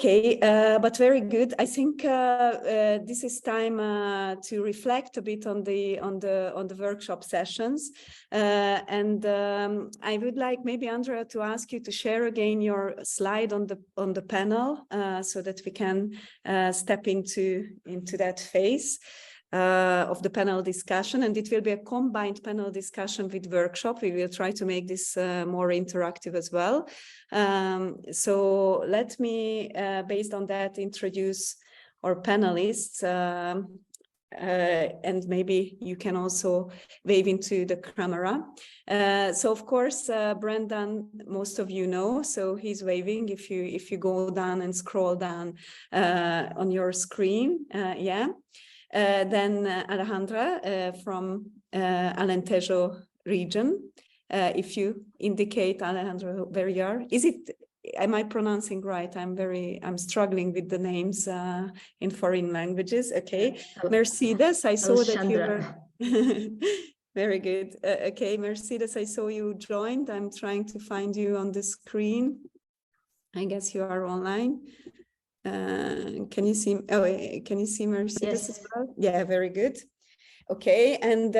Okay, but very good. I think this is time to reflect a bit on the workshop sessions, and I would like maybe Andrea to ask you to share again your slide on the panel, so that we can step into that phase of the panel discussion, and it will be a combined panel discussion with workshop. We will try to make this more interactive as well. So let me, based on that, introduce our panelists, and maybe you can also wave into the camera. So of course, Brendan, most of you know, so he's waving if you go down and scroll down on your screen, yeah. Then Alejandra from Alentejo region. If you indicate, Alejandra, where you are. Am I pronouncing right? I'm struggling with the names in foreign languages. Okay. Mercedes, I saw Alexandra. That you were very good. Okay, Mercedes, I saw you joined. I'm trying to find you on the screen. I guess you are online. Can you see? Oh, can you see Mercedes as well? Yeah, very good. Okay, and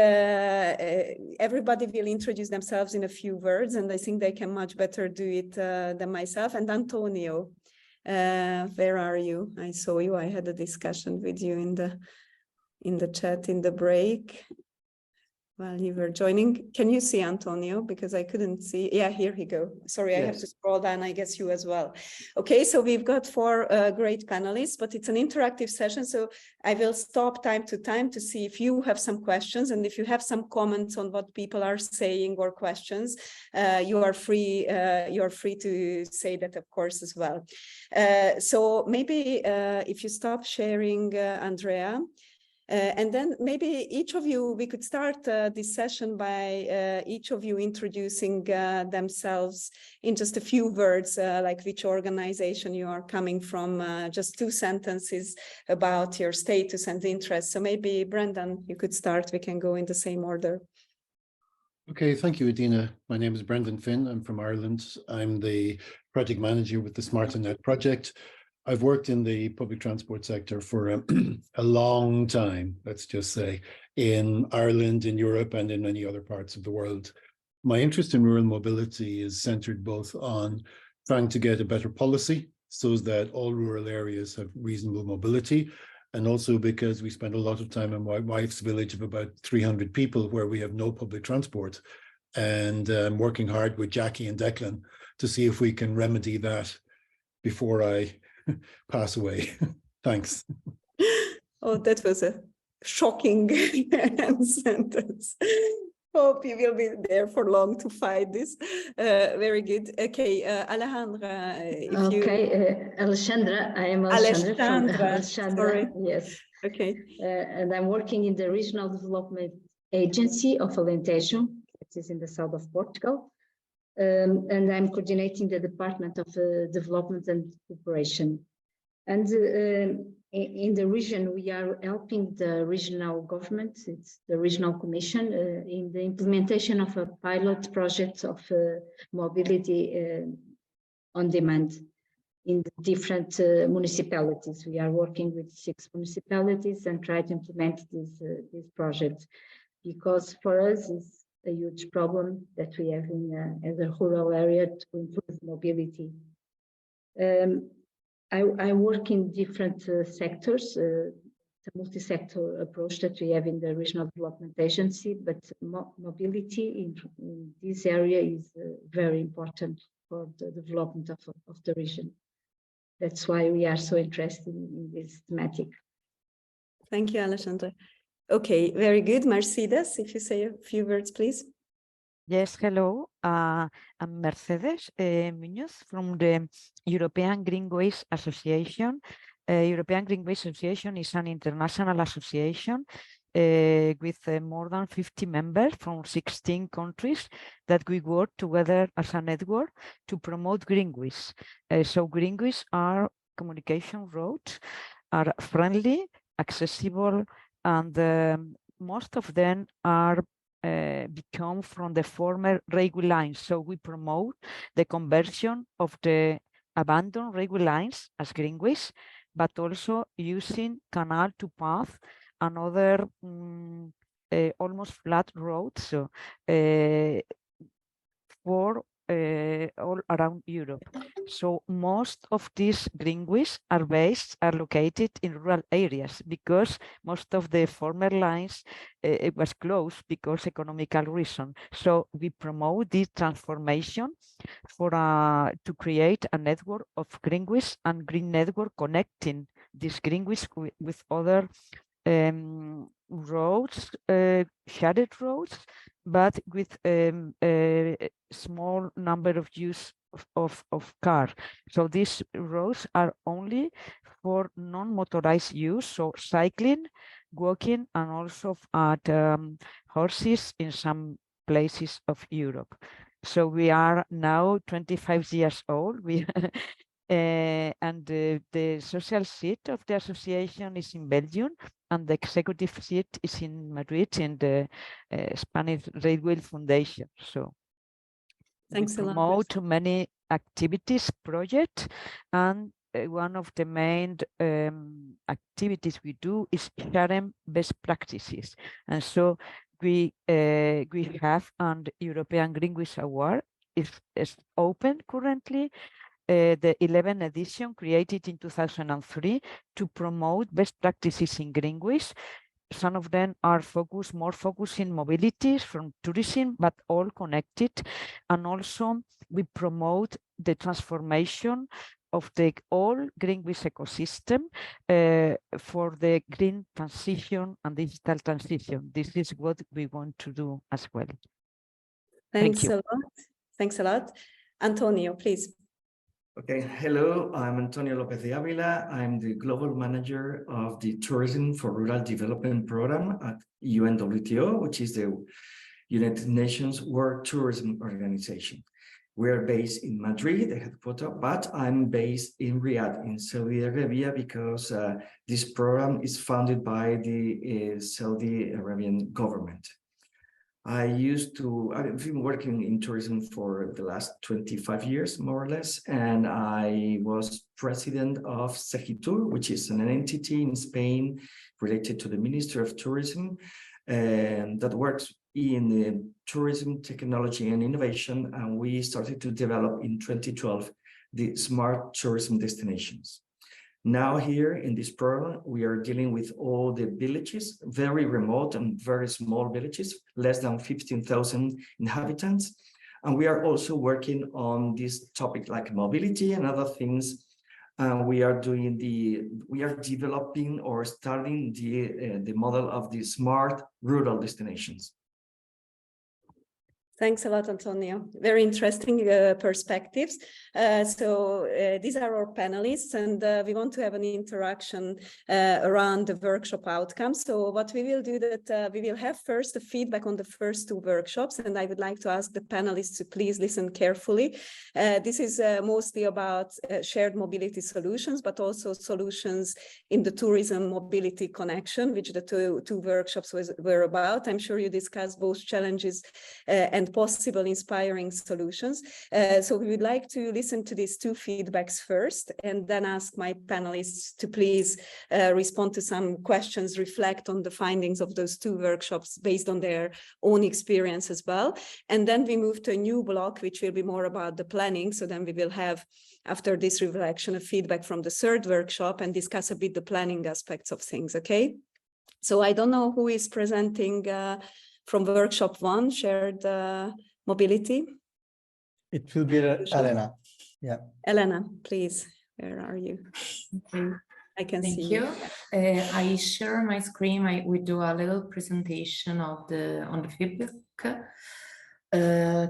everybody will introduce themselves in a few words, and I think they can much better do it than myself. And Antonio, where are you? I saw you. I had a discussion with you in the chat in the break while you were joining. Can you see Antonio? Because I couldn't see. Yeah, here he go. Sorry, yes. I have to scroll down. I guess you as well. Okay, so we've got 4 great panelists, but it's an interactive session. So I will stop time to time to see if you have some questions, and if you have some comments on what people are saying or questions, you are free to say that, of course, as well. So maybe if you stop sharing, Andrea. And then maybe each of you, we could start this session by each of you introducing themselves in just a few words, like which organization you are coming from, just 2 sentences about your status and interest. So maybe Brendan, you could start. We can go in the same order. Okay, thank you, Adina. My name is Brendan Finn. I'm from Ireland. I'm the project manager with the SMARTA-NET project. I've worked in the public transport sector for a long time, let's just say, in Ireland, in Europe, and in many other parts of the world. My interest in rural mobility is centered both on trying to get a better policy so that all rural areas have reasonable mobility, and also because we spend a lot of time in my wife's village of about 300 people where we have no public transport, and working hard with Jackie and Declan to see if we can remedy that before I pass away. Thanks. Oh, that was a shocking sentence. Hope you will be there for long to fight this. Very good. Okay, Alejandra. Alexandra. I am Alexandra. Sorry. Yes. Okay. And I'm working in the Regional Development Agency of Alentejo. It is in the south of Portugal. And I'm coordinating the Department of Development and Cooperation. And in the region, we are helping the regional government, it's the regional commission, in the implementation of a pilot project of mobility on demand in the different municipalities. We are working with 6 municipalities and try to implement this project, because for us it's a huge problem that we have in the rural area to improve mobility. I work in different sectors, the multi-sector approach that we have in the Regional Development Agency, but mobility in this area is very important for the development of the region. That's why we are so interested in this thematic. Thank you, Alexandra. Okay, very good. Mercedes, if you say a few words, please. Yes, hello. I'm Mercedes Muñoz from the European Greenways Association. European Greenways Association is an international association with more than 50 members from 16 countries that we work together as a network to promote greenways. So greenways are communication roads, are friendly, accessible, and most of them are become from the former railway lines. So we promote the conversion of the abandoned railway lines as greenways, but also using canal to path and other almost flat roads. So for all around Europe. So most of these greenways are located in rural areas because most of the former lines it was closed because economical reason. So we promote this transformation for to create a network of greenways and green network connecting these greenways with other roads, shaded roads, but with a small number of use of car. So these roads are only for non-motorized use, so cycling, walking, and also at horses in some places of Europe. So we are now 25 years old. We and the social seat of the association is in Belgium, and the executive seat is in Madrid in the Spanish Railway Foundation. So Thanks we a lot. promote many activities, projects, and one of the main activities we do is sharing best practices. And so we have an European Greenways Award. It's open currently. The 11th edition, created in 2003 to promote best practices in greenways. Some of them are more focused in mobility from tourism, but all connected. And also we promote the transformation of the all greenways ecosystem for the green transition and digital transition. This is what we want to do as well. Thanks Thank you. a lot. Thanks a lot. Antonio, please. Okay, hello, I'm Antonio López de Ávila. I'm the Global Manager of the Tourism for Rural Development Program at UNWTO, which is the United Nations World Tourism Organization. We're based in Madrid, the headquarters, but I'm based in Riyadh, in Saudi Arabia, because this program is funded by the Saudi Arabian government. I've been working in tourism for the last 25 years, more or less, and I was president of Segitur, which is an entity in Spain related to the Ministry of Tourism, and that works in the tourism, technology, and innovation, and we started to develop in 2012 the smart tourism destinations. Now here in this program, we are dealing with all the villages, very remote and very small villages, less than 15,000 inhabitants. And we are also working on this topic like mobility and other things. We are developing or starting the model of the smart rural destinations. Thanks a lot, Antonio. Very interesting perspectives. These are our panelists, and we want to have an interaction around the workshop outcomes. So what we will do that we will have first the feedback on the first two workshops, and I would like to ask the panelists to please listen carefully. This is mostly about shared mobility solutions, but also solutions in the tourism mobility connection, which the two workshops were about. I'm sure you discussed both challenges and possible inspiring solutions. So we would like to listen to these two feedbacks first, and then ask my panelists to please respond to some questions, reflect on the findings of those two workshops based on their own experience as well. And then we move to a new block, which will be more about the planning. So then we will have, after this reflection, a feedback from the third workshop and discuss a bit the planning aspects of things, okay? So I don't know who is presenting from workshop one, shared mobility. It will be Elena. Yeah. Elena, please, where are you? Okay. I can see you. I share my screen. We do a little presentation on the feedback.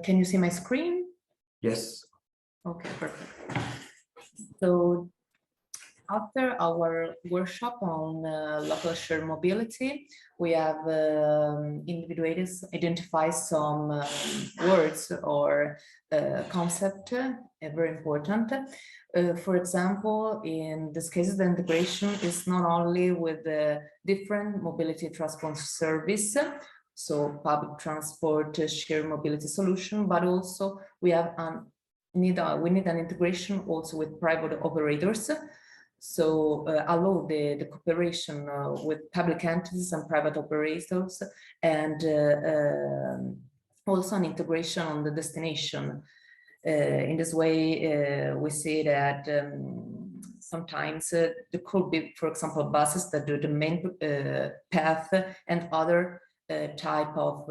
Can you see my screen? Yes. Okay, perfect. So after our workshop on local shared mobility, we have identified some words or concept, very important. For example, in this case, the integration is not only with the different mobility transport service, so public transport, shared mobility solution, but also we have an need an integration also with private operators. So allow the cooperation with public entities and private operators, and also an integration on the destination. In this way, we see that sometimes there could be, for example, buses that do the main path, and other type of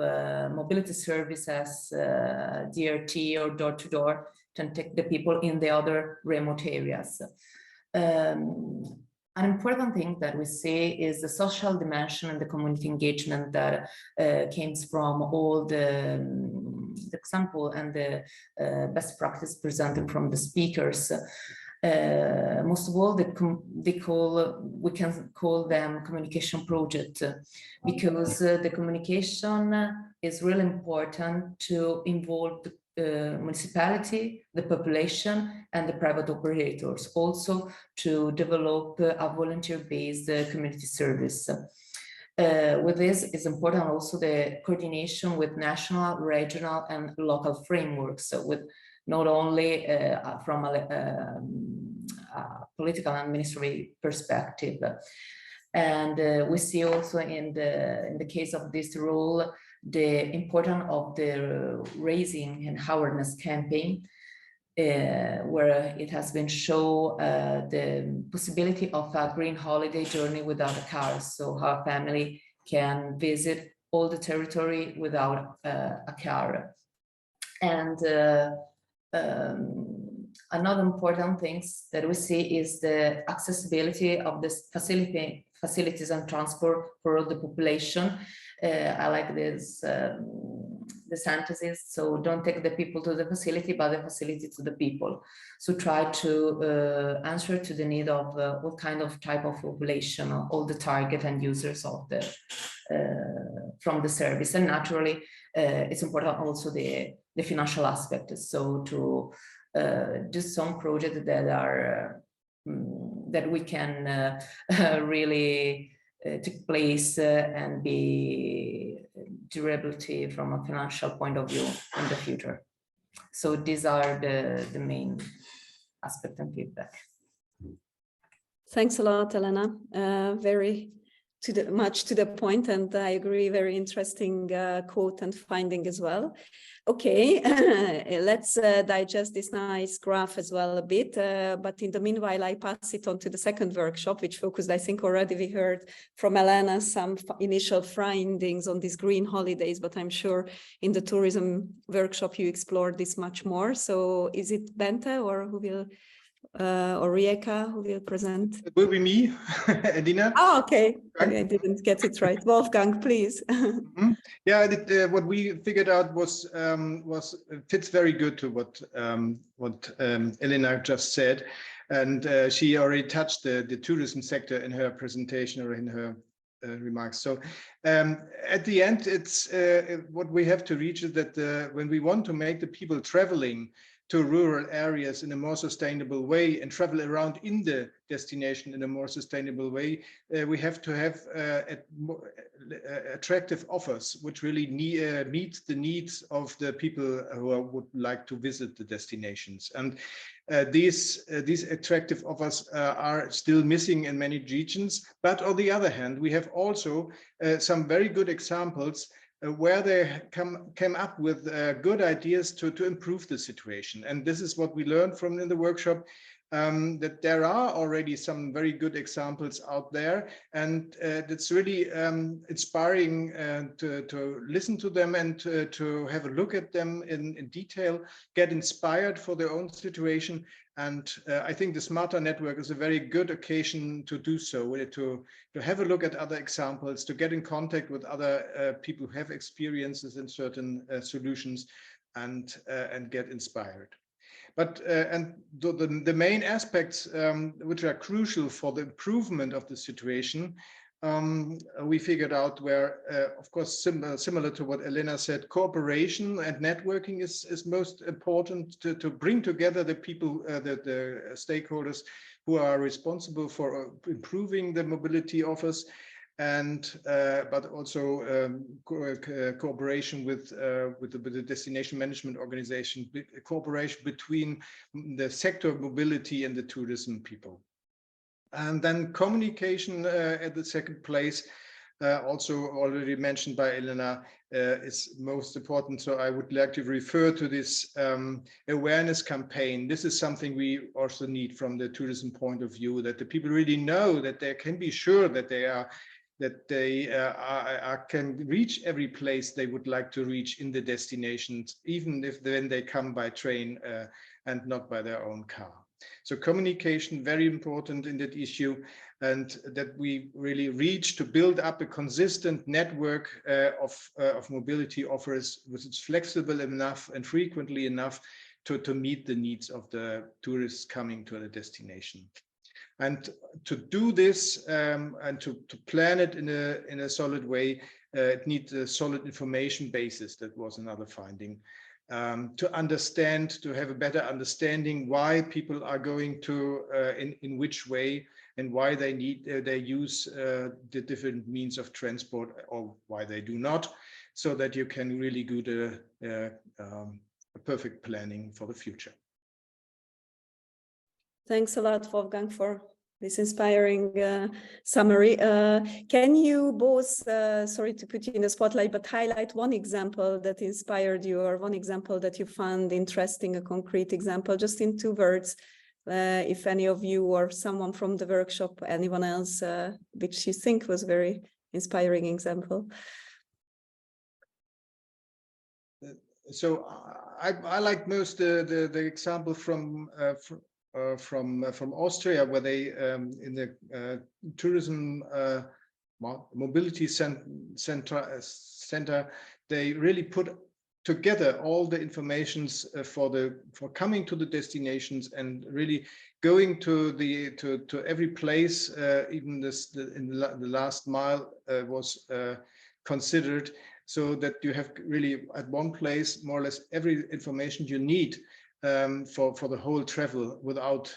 mobility services, DRT or door-to-door, can take the people in the other remote areas. An important thing that we see is the social dimension and the community engagement that came from all the example and the best practice presented from the speakers. Most of all, we can call them communication project, because the communication is really important to involve the municipality, the population, and the private operators, also to develop a volunteer-based community service. With this is important also the coordination with national, regional, and local frameworks, with not only from a political and administrative perspective. And we see also in the case of this role the importance of the raising and awareness campaign, where it has been shown the possibility of a green holiday journey without a car, so our family can visit all the territory without a car. And another important thing that we see is the accessibility of this facilities and transport for all the population. I like this the sentences. So don't take the people to the facility, but the facility to the people. So try to answer to the need of what kind of type of population, all the target and users of the from the service. And naturally, it's important also the financial aspect. So to do some projects that are that we can really take place and be durability from a financial point of view in the future. So these are the main aspect and feedback. Thanks a lot, Elena. Very much to the point, and I agree, very interesting quote and finding as well. Okay, let's digest this nice graph as well a bit, but in the meanwhile, I pass it on to the second workshop, which focused, I think already we heard from Elena some initial findings on these green holidays, but I'm sure in the tourism workshop you explored this much more. So is it Bente or who will, or Rijeka who will present? It will be me, Edina. Oh, okay. I didn't get it right. Wolfgang, please. Mm-hmm. Yeah, what we figured out was fits very good to what Elena just said, and she already touched the tourism sector in her presentation or in her remarks. So at the end, it's what we have to reach is that when we want to make the people traveling to rural areas in a more sustainable way and travel around in the destination in a more sustainable way, we have to have attractive offers which really meet the needs of the people who would like to visit the destinations. And these attractive offers are still missing in many regions. But on the other hand, we have also some very good examples where they came up with good ideas to improve the situation. And this is what we learned from in the workshop, that there are already some very good examples out there, and it's really inspiring to listen to them and to have a look at them in detail, get inspired for their own situation. And I think the SMARTA network is a very good occasion to do so, to have a look at other examples, to get in contact with other people who have experiences in certain solutions, and get inspired. But and the main aspects which are crucial for the improvement of the situation, we figured out were, of course, similar to what Elena said, cooperation and networking is most important to bring together the people, the stakeholders who are responsible for improving the mobility offers. and but also cooperation with the destination management organization, cooperation between the sector of mobility and the tourism people. And then communication at the second place, also already mentioned by Elena, is most important. So I would like to refer to this awareness campaign. This is something we also need from the tourism point of view, that the people really know that they can be sure that they can reach every place they would like to reach in the destinations, even if then they come by train and not by their own car. So communication, very important in that issue, and that we really reach to build up a consistent network of mobility offers, which is flexible enough and frequently enough to meet the needs of the tourists coming to the destination. And to do this and to plan it in a solid way, it needs a solid information basis. That was another finding. To understand, to have a better understanding why people are going to in which way, and why they use the different means of transport, or why they do not, so that you can really do a perfect planning for the future. Thanks a lot, Wolfgang, for this inspiring summary. Can you both, sorry to put you in the spotlight, but highlight one example that inspired you, or one example that you found interesting, a concrete example, just in 2 words, if any of you or someone from the workshop, anyone else, which you think was very inspiring example? So I like most the example from Austria, where they in the tourism mobility center, they really put together all the informations for coming to the destinations, and really going to every place, even in the last mile was considered, so that you have really at one place more or less every information you need for the whole travel without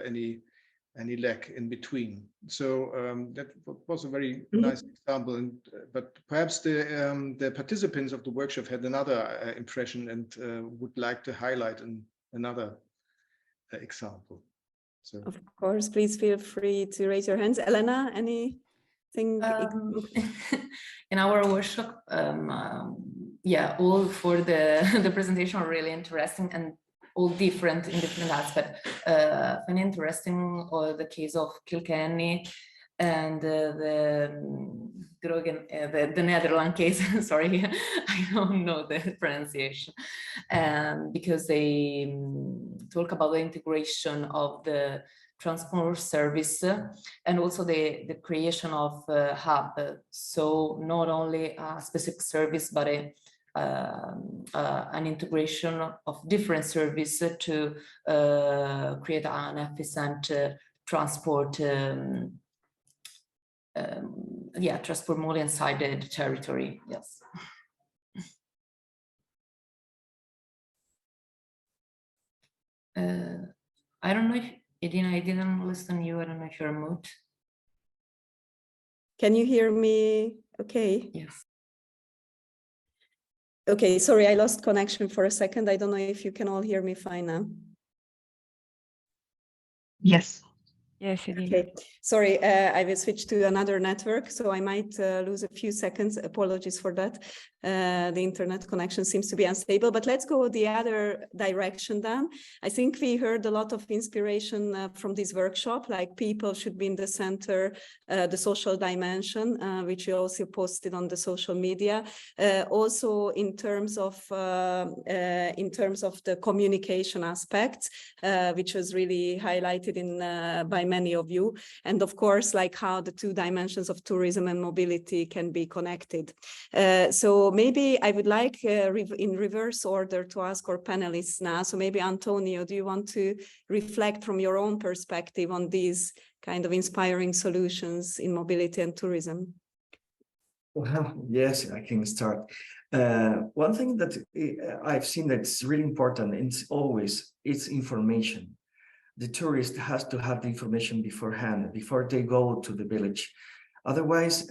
any lack in between. So that was a very nice example. But perhaps the participants of the workshop had another impression and would like to highlight another example. So of course, please feel free to raise your hands. Elena, anything? In our workshop, yeah, all for the presentation are really interesting and all different in different aspects. An interesting the case of Kilkenny and the Netherlands case. Sorry, I don't know the pronunciation, because they talk about the integration of the transport service and also the creation of a hub. So not only a specific service, but an integration of different services to create an efficient transport, transport mode inside the territory. Yes. I don't know if Edina, I didn't listen to you. I don't know if you're mute. Can you hear me? Okay. Yes. Okay, sorry, I lost connection for a second. I don't know if you can all hear me fine now. Yes. Yes, okay. Sorry, I will switch to another network, so I might lose a few seconds. Apologies for that. The internet connection seems to be unstable, but let's go the other direction then. I think we heard a lot of inspiration from this workshop, like people should be in the center, the social dimension, which you also posted on the social media. Also in terms of the communication aspect, which was really highlighted by many of you, and of course, like how the 2 dimensions of tourism and mobility can be connected. So maybe I would like in reverse order to ask our panelists now. So maybe Antonio, do you want to reflect from your own perspective on these kind of inspiring solutions in mobility and tourism? Well, yes, I can start. One thing that I've seen that's really important, it's information. The tourist has to have the information beforehand, before they go to the village. Otherwise,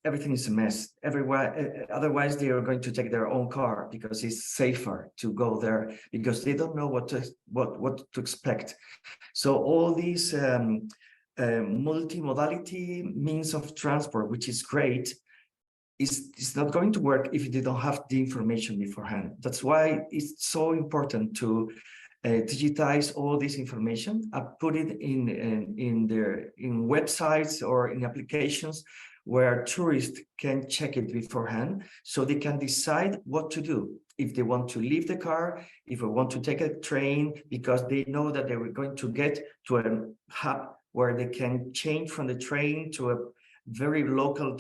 everything is a mess. Everywhere, otherwise, they are going to take their own car because it's safer to go there because they don't know what to expect. So all these multimodality means of transport, which is great, is not going to work if they don't have the information beforehand. That's why it's so important to digitize all this information, put it in websites or in applications where tourists can check it beforehand, so they can decide what to do. If they want to leave the car, if they want to take a train, because they know that they were going to get to a hub where they can change from the train to a very local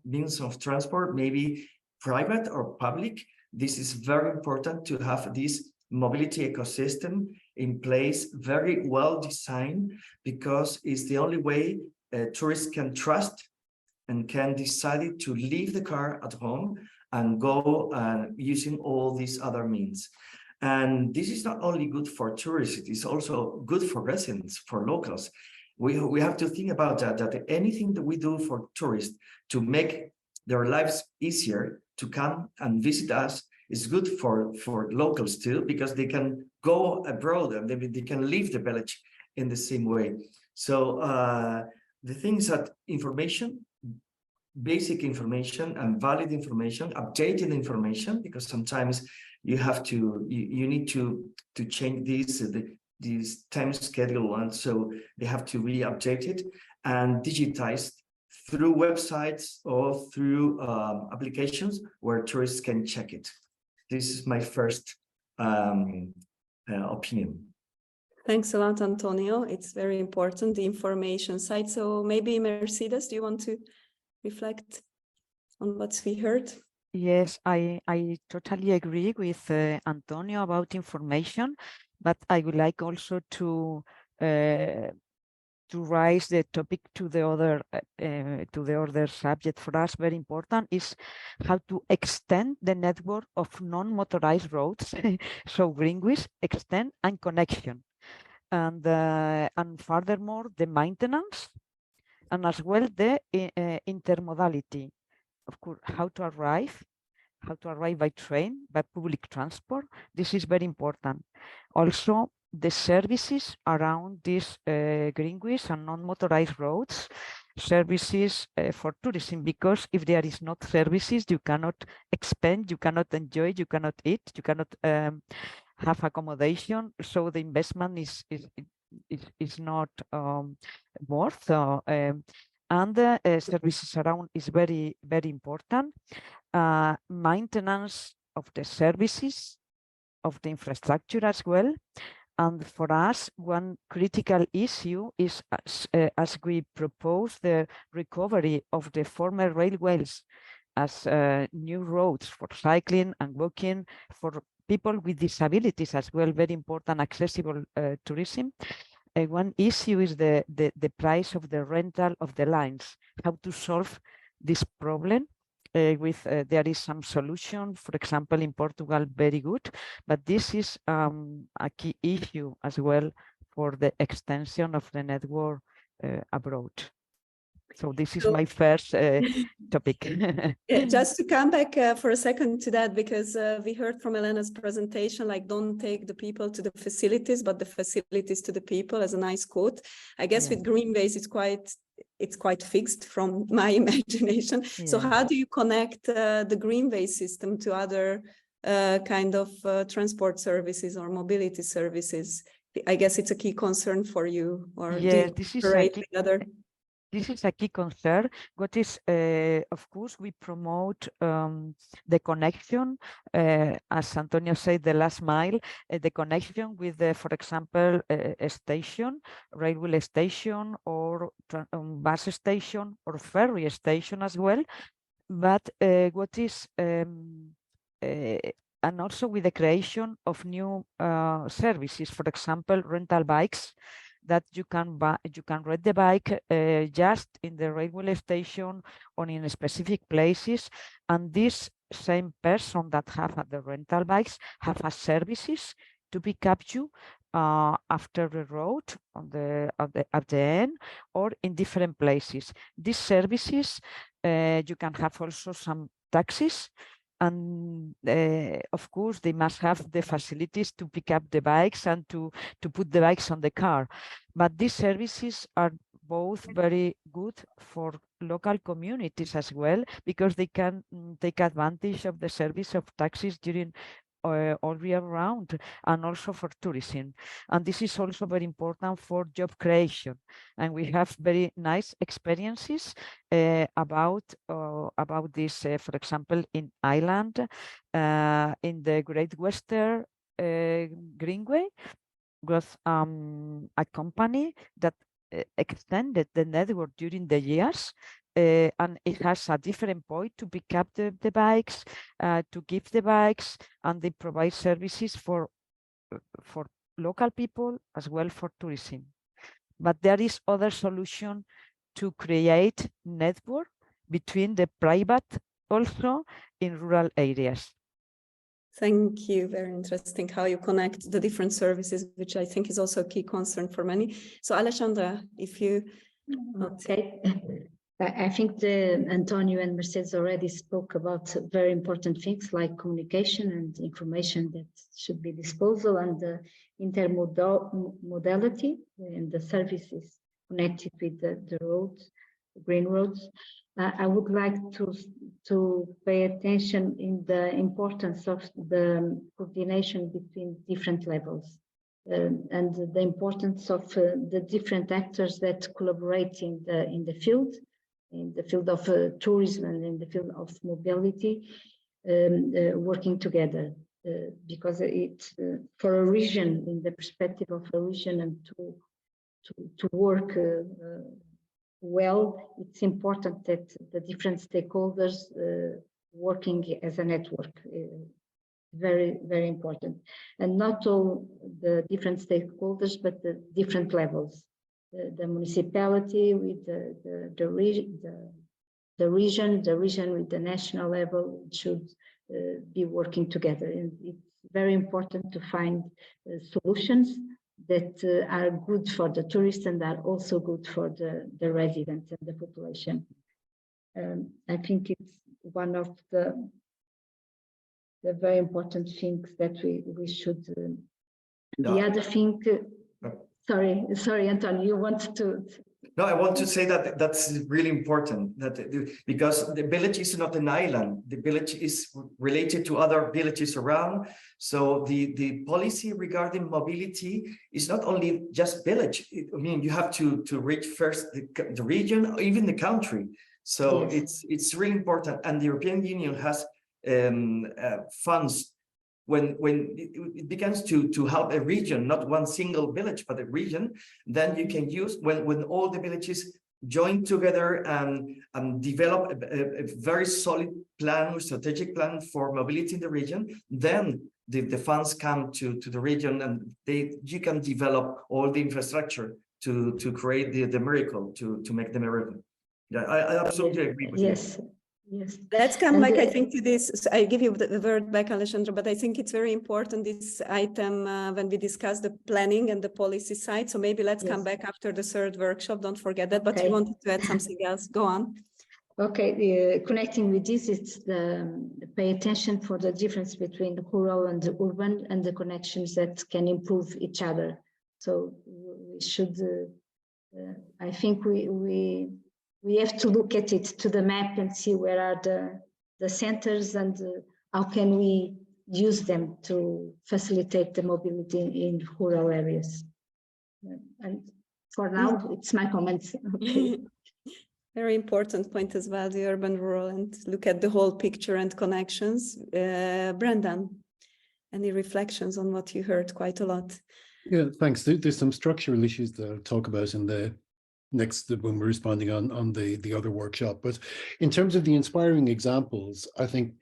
means of transport, maybe private or public. This is very important to have this mobility ecosystem in place, very well designed, because it's the only way tourists can trust and can decide to leave the car at home and go using all these other means. And this is not only good for tourists, it is also good for residents, for locals. We have to think about that anything that we do for tourists to make their lives easier to come and visit us is good for locals too, because they can go abroad and they can leave the village in the same way. So the thing is that information, basic information and valid information, updated information, because sometimes you have to, you need to change this time schedule, and so they have to be updated and digitized through websites or through applications where tourists can check it. This is my first opinion. Thanks a lot, Antonio. It's very important, the information side. So maybe Mercedes, do you want to reflect on what we heard? Yes, I totally agree with Antonio about information, but I would like also to raise the topic to the other subject. For us, very important is how to extend the network of non-motorized roads, so greenways, extend and connection, and furthermore the maintenance, and as well the intermodality. Of course, how to arrive by train, by public transport. This is very important. Also, the services around these greenways and non-motorized roads, services for tourism, because if there is not services, you cannot expand, you cannot enjoy, you cannot eat, you cannot have accommodation. So the investment is not worth. And the services around is very, very important. Maintenance of the services, of the infrastructure as well. And for us, one critical issue is, as we propose the recovery of the former railways as new roads for cycling and walking, for people with disabilities as well, very important, accessible tourism. One issue is the price of the rental of the lines, how to solve this problem. There is some solution, for example, in Portugal, very good, but this is a key issue as well for the extension of the network abroad. So this is my first topic. Yeah, just to come back for a second to that, because we heard from Elena's presentation, like, don't take the people to the facilities, but the facilities to the people, as a nice quote. I guess with Greenways, it's quite fixed from my imagination. Yeah. So how do you connect the Greenway system to other kind of transport services or mobility services? I guess it's a key concern for you, or this is other. This is a key concern. What is, of course, we promote the connection, as Antonio said, the last mile, the connection with, for example, a station, railway station, or bus station, or ferry station as well. But what is, and also with the creation of new services, for example, rental bikes, that you can rent the bike just in the railway station or in specific places, and this same person that have the rental bikes have a services to pick up you after the road at the end or in different places. These services, you can have also some taxis, and of course they must have the facilities to pick up the bikes and to put the bikes on the car. But these services are both very good for local communities as well, because they can take advantage of the service of taxis during all year round, and also for tourism. And this is also very important for job creation. And we have very nice experiences about this, for example, in Ireland, in the Great Western Greenway, was a company that extended the network during the years, and it has a different point to pick up the bikes, to give the bikes, and they provide services for local people as well for tourism. But there is other solution to create network between the private also in rural areas. Thank you. Very interesting how you connect the different services, which I think is also a key concern for many. So Alexandra, if you... Okay. I think Antonio and Mercedes already spoke about very important things like communication and information that should be disposal, and the intermodality and the services connected with the roads, green roads. I would like to pay attention in the importance of the coordination between different levels, and the importance of the different actors that collaborate in the field of tourism and in the field of mobility, working together, because it's for a region, in the perspective of a region, and to work well, it's important that the different stakeholders working as a network, very, very important. And not all the different stakeholders, but the different levels. The municipality with the region with the national level should be working together. And it's very important to find solutions that are good for the tourists and are also good for the residents and the population. I think it's one of the very important things that we should. The other thing, sorry, Antonio, you want to? No, I want to say that that's really important, that because the village is not an island, the village is related to other villages around. So the policy regarding mobility is not only just village. I mean, you have to reach first the region, even the country. So yes, it's really important, and the European Union has funds. When it begins to help a region, not one single village, but a region, then you can use, when all the villages join together and develop a very solid plan, strategic plan for mobility in the region, then the funds come to the region, and you can develop all the infrastructure to create the miracle, to make the miracle. Yeah, I absolutely agree with you. Yes. Let's come back, I think, to this. So I give you the word back, Alexandra, but I think it's very important, this item, when we discuss the planning and the policy side. So maybe let's come back after the third workshop. Don't forget that, but you wanted to add something else. Go on. Okay, connecting with this, it's pay attention for the difference between the rural and the urban and the connections that can improve each other. So we should, I think we have to look at it, to the map, and see where are the centers and how can we use them to facilitate the mobility in rural areas. And for now, it's my comments. Okay. Very important point as well, the urban rural, and look at the whole picture and connections. Brendan, any reflections on what you heard? Quite a lot. Yeah, thanks. There's some structural issues that I'll talk about in the next when we're responding on the other workshop. But in terms of the inspiring examples, I think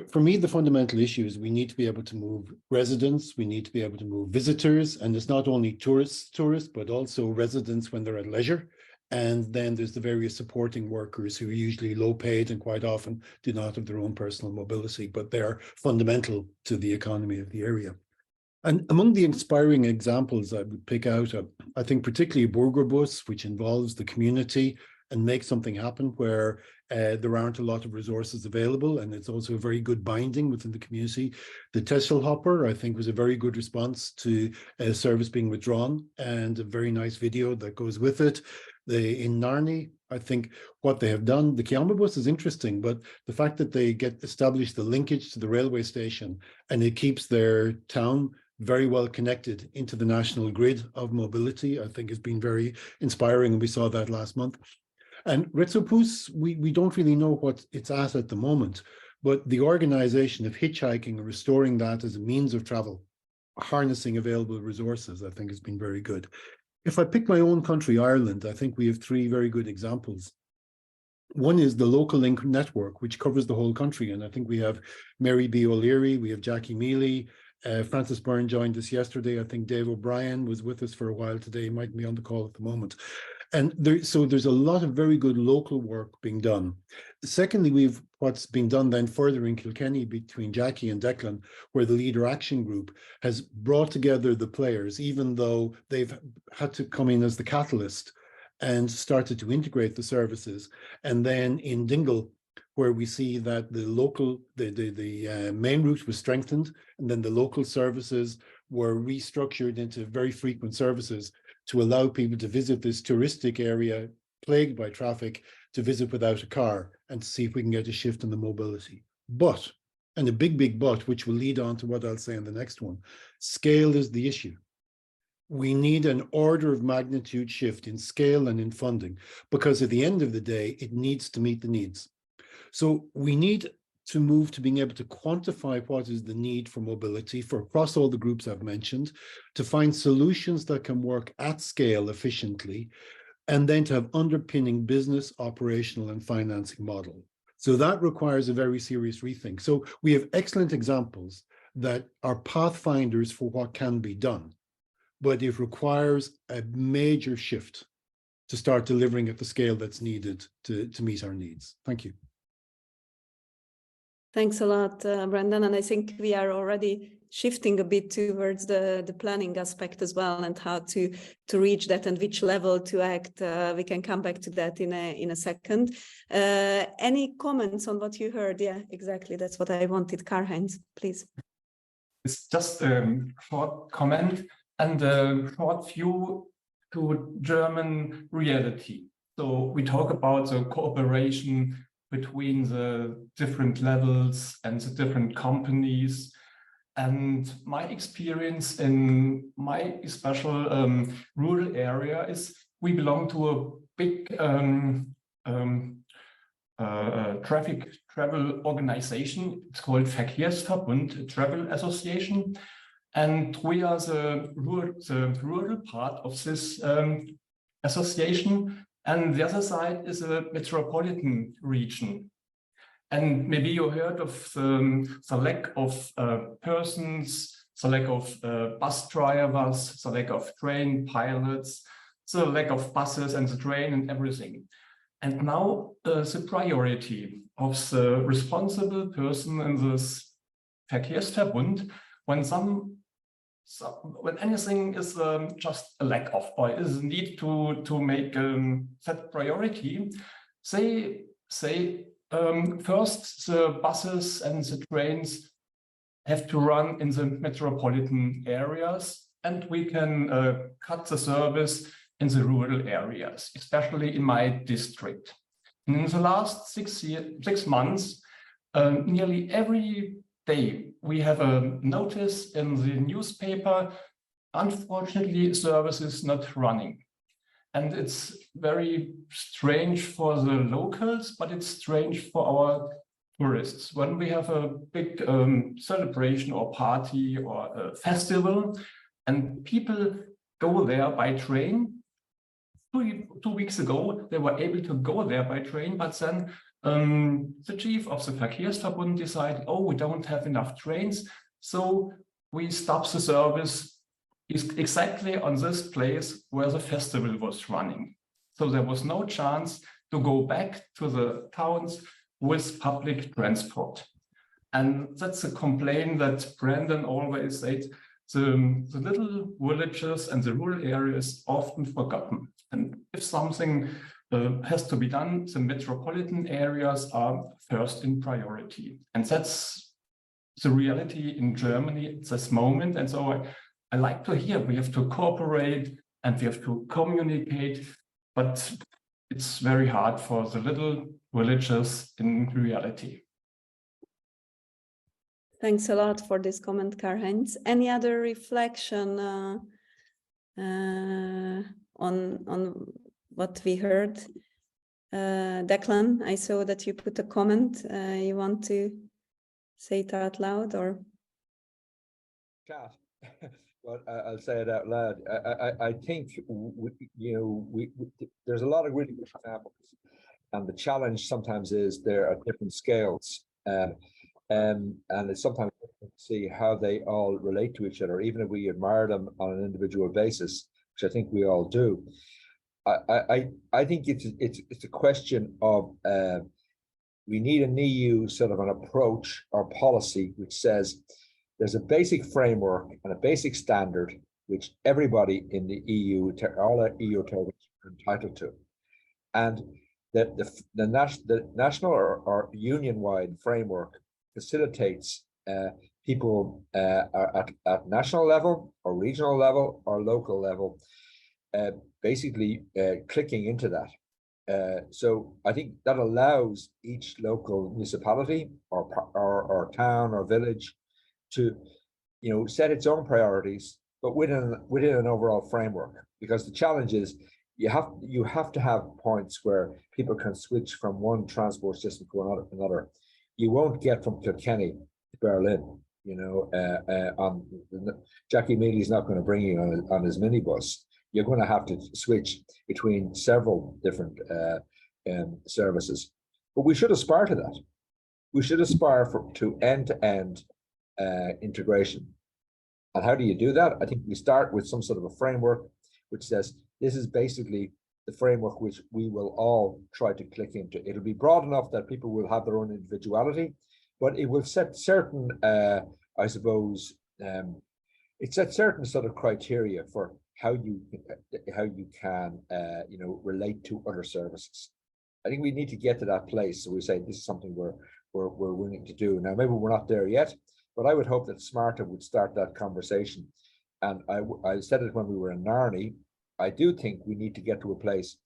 for me, the fundamental issue is we need to be able to move residents, we need to be able to move visitors, and it's not only tourists, but also residents when they're at leisure. And then there's the various supporting workers who are usually low paid and quite often do not have their own personal mobility, but they're fundamental to the economy of the area. And among the inspiring examples I would pick out, I think particularly Burgerbus, which involves the community and makes something happen where there aren't a lot of resources available, and it's also a very good binding within the community. The Tesselhopper, I think, was a very good response to a service being withdrawn, and a very nice video that goes with it. In Narni, I think what they have done, the Kiamba bus is interesting, but the fact that they established the linkage to the railway station and it keeps their town very well connected into the national grid of mobility, I think has been very inspiring, and we saw that last month. And Retsopus, we don't really know what it's at the moment, but the organization of hitchhiking and restoring that as a means of travel, harnessing available resources, I think has been very good. If I pick my own country, Ireland, I think we have three very good examples. One is the Local Link Network, which covers the whole country. And I think we have Mary B. O'Leary, we have Jackie Mealy, Francis Byrne joined us yesterday. I think Dave O'Brien was with us for a while today. He might be on the call at the moment. And so there's a lot of very good local work being done. Secondly, we've what's been done then further in Kilkenny between Jackie and Declan, where the Leader Action Group has brought together the players, even though they've had to come in as the catalyst and started to integrate the services. And then in Dingle, where we see that the local, the main route was strengthened, and then the local services were restructured into very frequent services to allow people to visit this touristic area plagued by traffic, to visit without a car, and to see if we can get a shift in the mobility. But, and a big but, which will lead on to what I'll say in the next one, scale is the issue. We need an order of magnitude shift in scale and in funding, because at the end of the day, it needs to meet the needs. So we need to move to being able to quantify what is the need for mobility for across all the groups I've mentioned, to find solutions that can work at scale efficiently, and then to have underpinning business, operational, and financing model. So that requires a very serious rethink. So we have excellent examples that are pathfinders for what can be done, but it requires a major shift to start delivering at the scale that's needed to meet our needs. Thank you. Thanks a lot, Brendan. And I think we are already shifting a bit towards the planning aspect as well, and how to reach that and which level to act. We can come back to that in a second. Any comments on what you heard? Yeah, exactly. That's what I wanted. Karl-Heinz, please. It's just a short comment and a short view to German reality. So we talk about the cooperation between the different levels and the different companies. And my experience in my special rural area is we belong to a big travel organization. It's called Verkehrsverbund, a travel association. And we are the rural part of this association. And the other side is a metropolitan region. And maybe you heard of the lack of persons, the lack of bus drivers, the lack of train pilots, the lack of buses and the train and everything. And now the priority of the responsible person in this Verkehrsverbund, when anything is just a lack of, or is a need to make that priority, they say first the buses and the trains have to run in the metropolitan areas, and we can cut the service in the rural areas, especially in my district. And in the last 6 months, nearly every day we have a notice in the newspaper, unfortunately, service is not running. And it's very strange for the locals, but it's strange for our tourists. When we have a big celebration or party or a festival, and people go there by train. 2 weeks ago, they were able to go there by train, but then the chief of the Verkehrsverbund decided, oh, we don't have enough trains, so we stop the service exactly on this place where the festival was running. So there was no chance to go back to the towns with public transport. And that's a complaint that Brandon always said, the little villages and the rural areas often forgotten. And if something has to be done, the metropolitan areas are first in priority. And that's the reality in Germany at this moment. And so I like to hear we have to cooperate and we have to communicate, but it's very hard for the little villages in reality. Thanks a lot for this comment, Karl-Heinz. Any other reflection on what we heard? Declan, I saw that you put a comment. You want to say it out loud, or? Chat. Well, I'll say it out loud. I think there's a lot of really good examples, and the challenge sometimes is they're at different scales, and it's sometimes difficult to see how they all relate to each other, even if we admire them on an individual basis, which I think we all do. I think it's a question of we need an EU sort of an approach or policy which says there's a basic framework and a basic standard which everybody in the EU, all our EU territories are entitled to, and that the national or union-wide framework facilitates people at national level or regional level or local level basically clicking into that. So I think that allows each local municipality or town or village to set its own priorities, but within an overall framework. Because the challenge is you have to have points where people can switch from one transport system to another. You won't get from Kilkenny to Berlin, Jackie Mealy's not going to bring you on his minibus. You're going to have to switch between several different services. But we should aspire to that. We should aspire to end-to-end integration. And how do you do that? I think we start with some sort of a framework which says this is basically the framework which we will all try to click into. It'll be broad enough that people will have their own individuality, but it will set certain, I suppose, it sets certain sort of criteria for how you can relate to other services. I think we need to get to that place. So we say this is something we're willing to do. Now, maybe we're not there yet, but I would hope that SMARTA would start that conversation. And I said it when we were in Narni. I do think we need to get to a place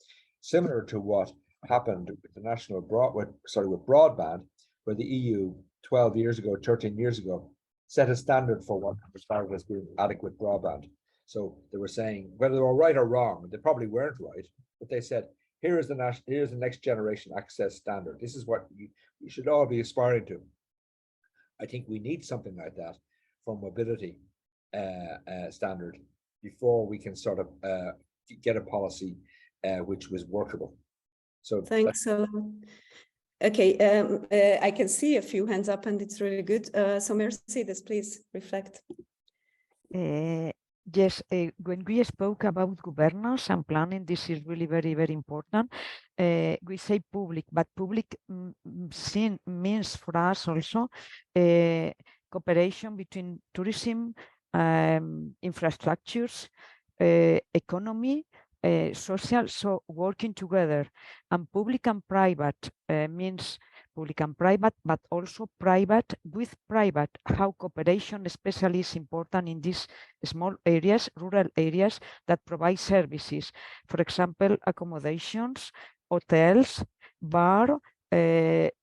similar to what happened with the national with broadband, where the EU 12 years ago, 13 years ago, set a standard for what was regarded as being adequate broadband. So they were saying whether they were right or wrong, they probably weren't right, but they said, here's the next generation access standard. This is what you should all be aspiring to. I think we need something like that for mobility standard before we can sort of get a policy which was workable. So thanks a lot. Okay, I can see a few hands up and it's really good. So Mercedes, please reflect. Yes, when we spoke about governance and planning, this is really very, very important. We say public, but public means for us also cooperation between tourism, infrastructures, economy, social, so working together. And public and private means public and private, but also private with private, how cooperation especially is important in these small areas, rural areas that provide services. For example, accommodations, hotels, bar,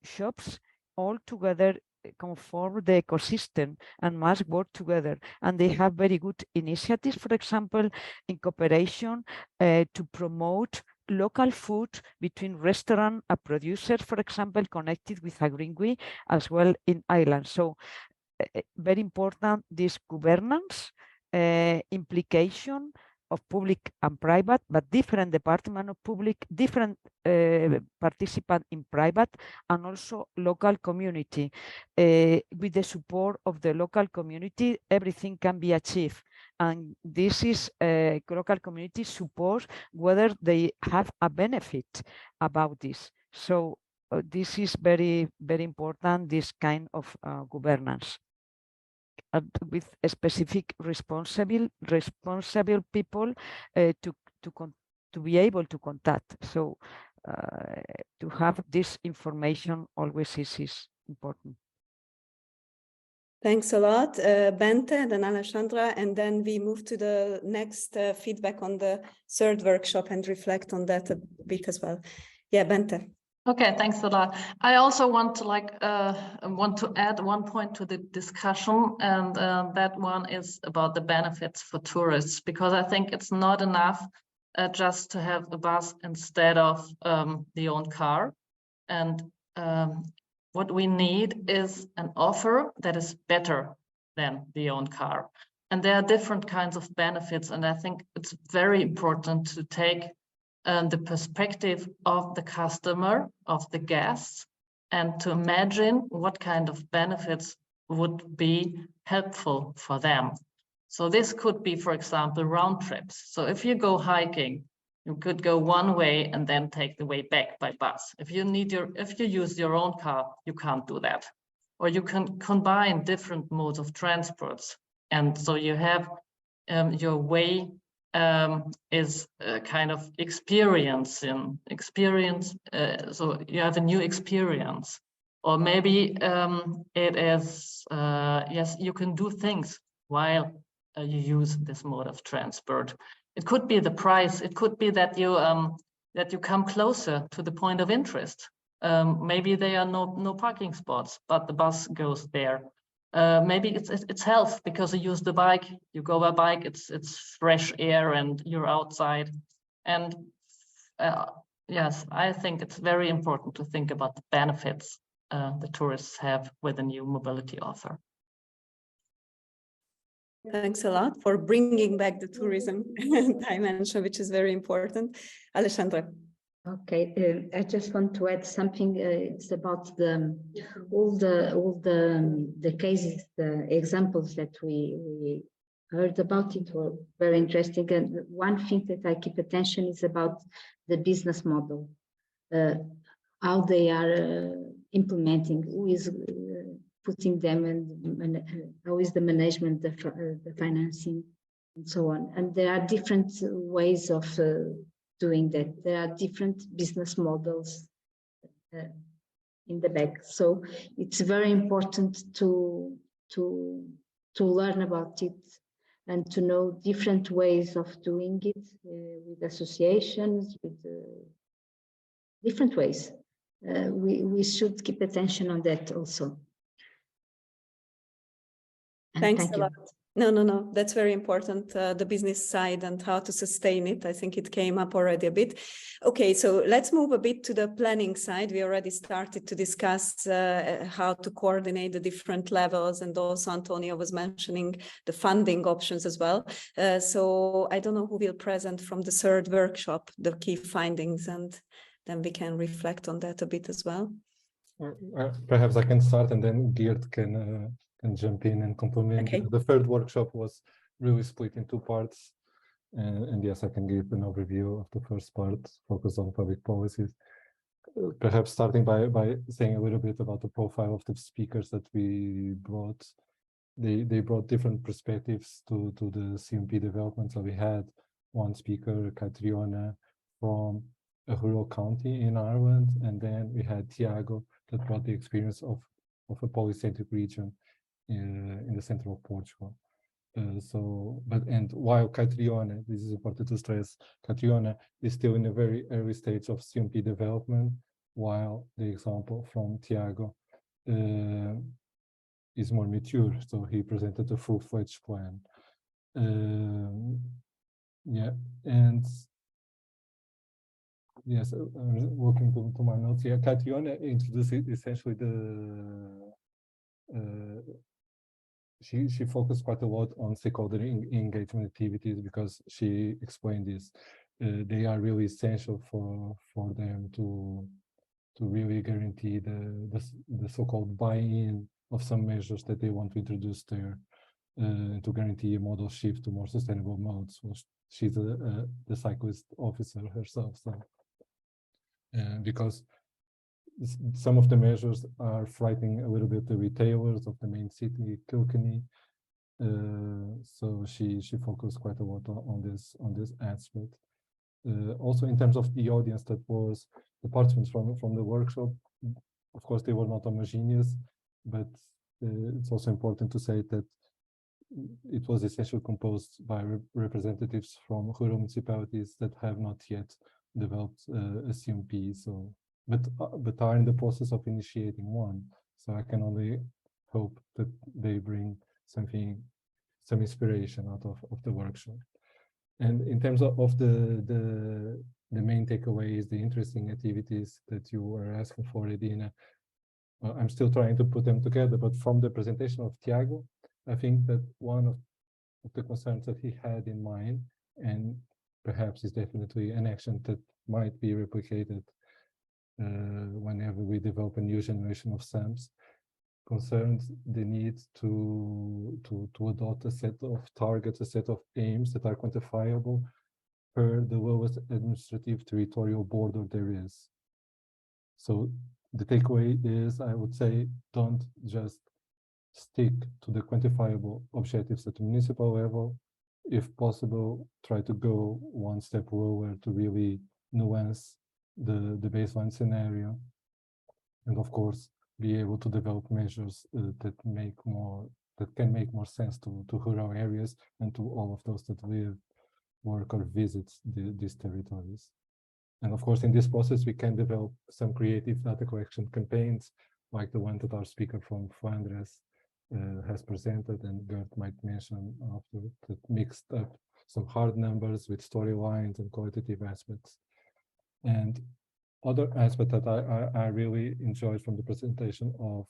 shops, all together conform the ecosystem and must work together. And they have very good initiatives, for example, in cooperation to promote local food between restaurant and producers, for example, connected with a Greenway as well in Ireland. So very important, this governance, implication of public and private, but different department of public, different participant in private, and also local community. With the support of the local community, everything can be achieved. And this is local community support whether they have a benefit about this. So this is very, very important, this kind of governance. with a specific responsible people to be able to contact. So to have this information always is important. Thanks a lot, Bente, then Alexandra, and then we move to the next feedback on the third workshop and reflect on that a bit as well. Yeah, Bente. Okay, thanks a lot. I also want to add one point to the discussion, and that one is about the benefits for tourists, because I think it's not enough just to have a bus instead of the own car. And what we need is an offer that is better than the own car. And there are different kinds of benefits. And I think it's very important to take the perspective of the customer, of the guests, and to imagine what kind of benefits would be helpful for them. So this could be, for example, round trips. So if you go hiking, you could go one way and then take the way back by bus. If you use your own car, you can't do that. Or you can combine different modes of transports. And so you have your way is a kind of experience. So you have a new experience. Or maybe it is, yes, you can do things while you use this mode of transport. It could be the price. It could be that you come closer to the point of interest. Maybe there are no parking spots, but the bus goes there. Maybe it's health because you use the bike. You go by bike. It's fresh air and you're outside. And yes, I think it's very important to think about the benefits the tourists have with a new mobility offer. Thanks a lot for bringing back the tourism dimension, which is very important. Alexandra. Okay, I just want to add something. It's about all the cases, the examples that we heard about. It were very interesting. And one thing that I keep attention is about the business model, how they are implementing, who is putting them, and how is the management, the financing, and so on. And there are different ways of doing that. There are different business models in the back. So it's very important to learn about it and to know different ways of doing it with associations, with different ways. We should keep attention on that also. Thanks a lot. No, that's very important, the business side and how to sustain it. I think it came up already a bit. Okay, so let's move a bit to the planning side. We already started to discuss how to coordinate the different levels, and also Antonio was mentioning the funding options as well. So I don't know who will present from the third workshop, the key findings, and then we can reflect on that a bit as well. Perhaps I can start and then Geert can jump in and complement. Okay. The third workshop was really split in two parts, and yes, I can give an overview of the first part, focused on public policies. Perhaps starting by saying a little bit about the profile of the speakers that we brought. They brought different perspectives to the CMP development. So we had one speaker, Catriona, from a rural county in Ireland, and then we had Tiago that brought the experience of a polycentric region in the center of Portugal. While Catriona, this is important to stress, Catriona is still in a very early stage of CMP development, while the example from Tiago is more mature. So he presented a full-fledged plan. Yeah, and yes, looking to my notes here, Catriona introduced essentially she focused quite a lot on stakeholder engagement activities, because she explained this. They are really essential for them to really guarantee the so-called buy-in of some measures that they want to introduce there, to guarantee a model shift to more sustainable modes. Well, she's the cyclist officer herself, so because some of the measures are frightening a little bit the retailers of the main city, Kilkenny, So she focused quite a lot on this aspect. Also, in terms of the audience that was the participants from the workshop, of course, they were not homogeneous, but it's also important to say that it was essentially composed by representatives from rural municipalities that have not yet developed a CMP, so but are in the process of initiating one. So I can only hope that they bring some inspiration out of the workshop. And in terms of the main takeaways, the interesting activities that you were asking for, Edina, I'm still trying to put them together, but from the presentation of Tiago, I think that one of the concerns that he had in mind, and perhaps is definitely an action that might be replicated whenever we develop a new generation of SAMs, concerns the need to adopt a set of targets, a set of aims that are quantifiable per the lowest administrative territorial border there is. So the takeaway is, I would say, don't just stick to the quantifiable objectives at the municipal level. If possible, try to go one step lower to really nuance the baseline scenario. And of course, be able to develop measures that can make more sense to rural areas and to all of those that live, work, or visit these territories. And of course, in this process, we can develop some creative data collection campaigns, like the one that our speaker from Flanders has presented, and Gert might mention after, that mixed up some hard numbers with storylines and qualitative aspects. And other aspect that I really enjoyed from the presentation of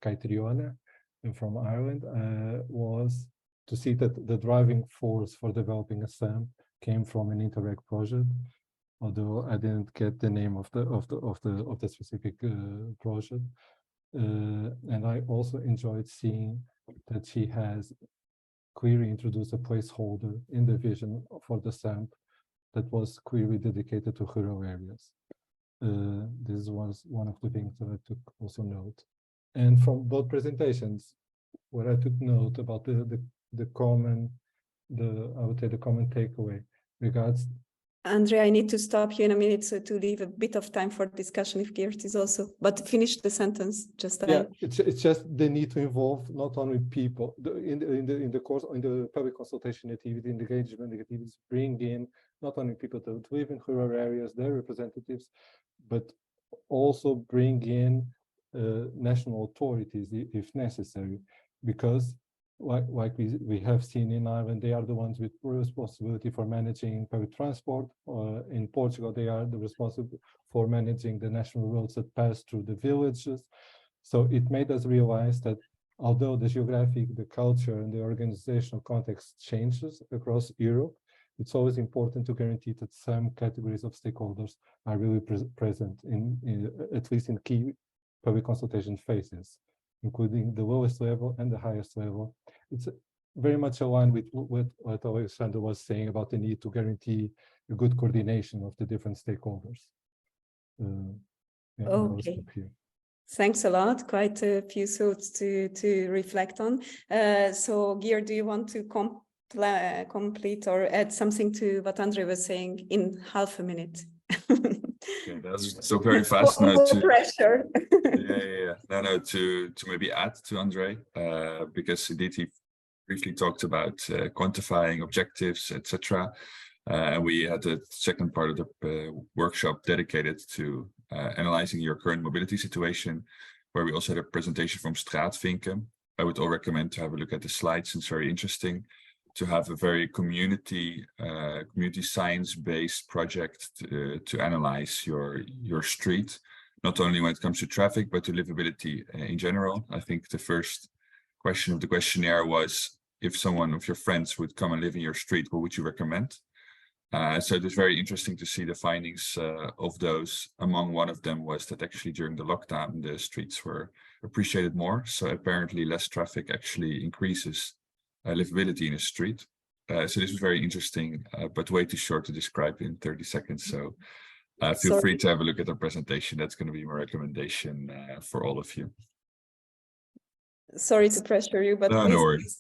Caitriona and from Ireland was to see that the driving force for developing a SAM came from an Interreg project, although I didn't get the name of the specific project. And I also enjoyed seeing that she has clearly introduced a placeholder in the vision for the SAMP that was clearly dedicated to rural areas. This was one of the things that I took also note. And from both presentations, what I took note about I would say the common takeaway regards. Andrea, I need to stop you in a minute so to leave a bit of time for discussion if Geert is also, but finish the sentence just. Yeah, it's just the need to involve not only people in the public consultation activity, in the engagement activities, bring in not only people that live in rural areas, their representatives, but also bring in national authorities if necessary, because like we have seen in Ireland, they are the ones with responsibility for managing public transport. In Portugal, they are the responsible for managing the national roads that pass through the villages. So it made us realize that although the geographic, the culture, and the organizational context changes across Europe, it's always important to guarantee that some categories of stakeholders are really present in at least in key public consultation phases, including the lowest level and the highest level. It's very much aligned with what Alexandra was saying about the need to guarantee a good coordination of the different stakeholders. Okay. Thanks a lot. Quite a few thoughts to reflect on. So, Geert, do you want to complete or add something to what Andre was saying in half a minute? Okay, that's so very fast now. To pressure. No, to maybe add to Andre, because indeed he briefly talked about quantifying objectives, etc. And we had the second part of the workshop dedicated to analyzing your current mobility situation, where we also had a presentation from Straatvinken. I would all recommend to have a look at the slides. It's very interesting to have a very community science-based project to analyze your street, not only when it comes to traffic, but to livability in general. I think the first question of the questionnaire was, if someone of your friends would come and live in your street, what would you recommend? So it was very interesting to see the findings of those. Among one of them was that actually during the lockdown, the streets were appreciated more. So apparently less traffic actually increases livability in a street. So this was very interesting, but way too short to describe in 30 seconds. So feel free to have a look at our presentation. That's going to be my recommendation for all of you. Sorry to pressure you, but No, no worries.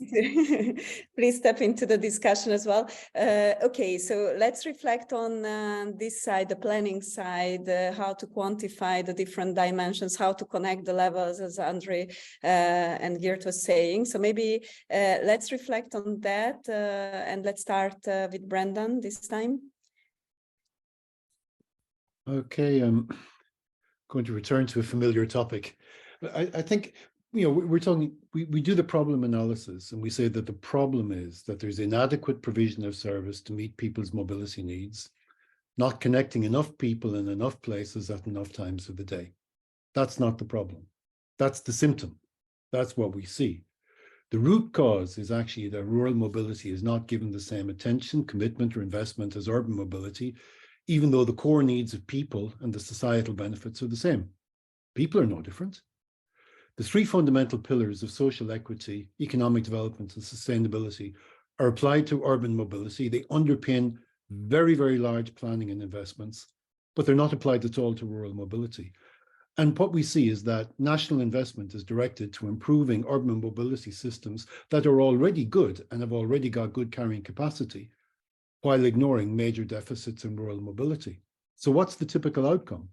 please step into the discussion as well. Okay, so let's reflect on this side, the planning side, how to quantify the different dimensions, how to connect the levels, as Andre and Geert was saying. So maybe let's reflect on that, and let's start with Brendan this time. Okay, I'm going to return to a familiar topic. I think, you know, we're talking, we do the problem analysis and we say that the problem is that there's inadequate provision of service to meet people's mobility needs, not connecting enough people in enough places at enough times of the day. That's not the problem. That's the symptom. That's what we see. The root cause is actually that rural mobility is not given the same attention, commitment, or investment as urban mobility, even though the core needs of people and the societal benefits are the same. People are no different. The three fundamental pillars of social equity, economic development, and sustainability are applied to urban mobility. They underpin very, very large planning and investments, but they're not applied at all to rural mobility. And what we see is that national investment is directed to improving urban mobility systems that are already good and have already got good carrying capacity, while ignoring major deficits in rural mobility. So what's the typical outcome?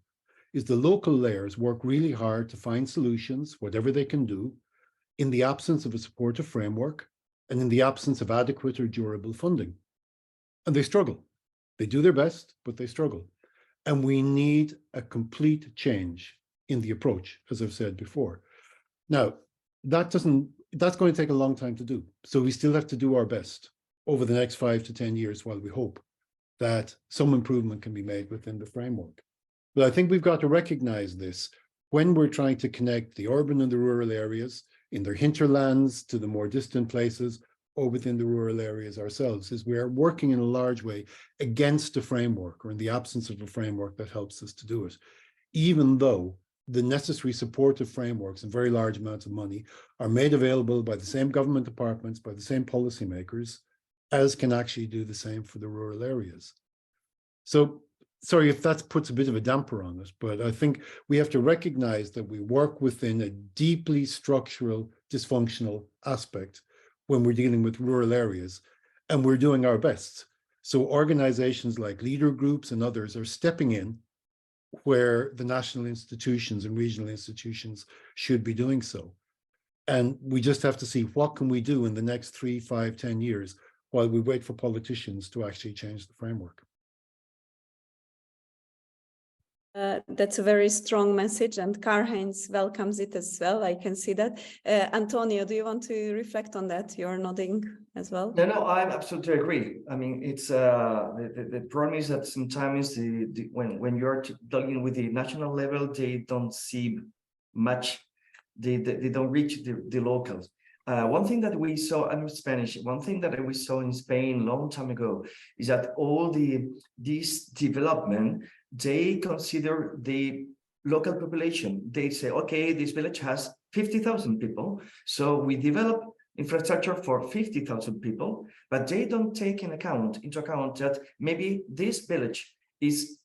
Is the local layers work really hard to find solutions, whatever they can do, in the absence of a supportive framework and in the absence of adequate or durable funding. And they struggle. They do their best, but they struggle. And we need a complete change in the approach, as I've said before. Now, that's going to take a long time to do. So we still have to do our best over the next 5 to 10 years while we hope that some improvement can be made within the framework. But I think we've got to recognize this when we're trying to connect the urban and the rural areas in their hinterlands to the more distant places or within the rural areas ourselves, is we are working in a large way against a framework or in the absence of a framework that helps us to do it, even though the necessary supportive frameworks and very large amounts of money are made available by the same government departments, by the same policymakers, as can actually do the same for the rural areas. So, sorry if that puts a bit of a damper on it, but I think we have to recognize that we work within a deeply structural, dysfunctional aspect when we're dealing with rural areas, and we're doing our best. So organizations like leader groups and others are stepping in where the national institutions and regional institutions should be doing so. And we just have to see what can we do in the next 3, 5, 10 years while we wait for politicians to actually change the framework. That's a very strong message, and Karl-Heinz welcomes it as well. I can see that. Antonio, do you want to reflect on that? You're nodding as well. No, I absolutely agree. I mean, it's the problem is that sometimes when you're dealing with the national level, they don't see much. They don't reach the locals. One thing that we saw, I'm Spanish. One thing that we saw in Spain a long time ago is that all this development, they consider the local population. They say, okay, this village has 50,000 people, so we develop infrastructure for 50,000 people, but they don't take into account that maybe this village is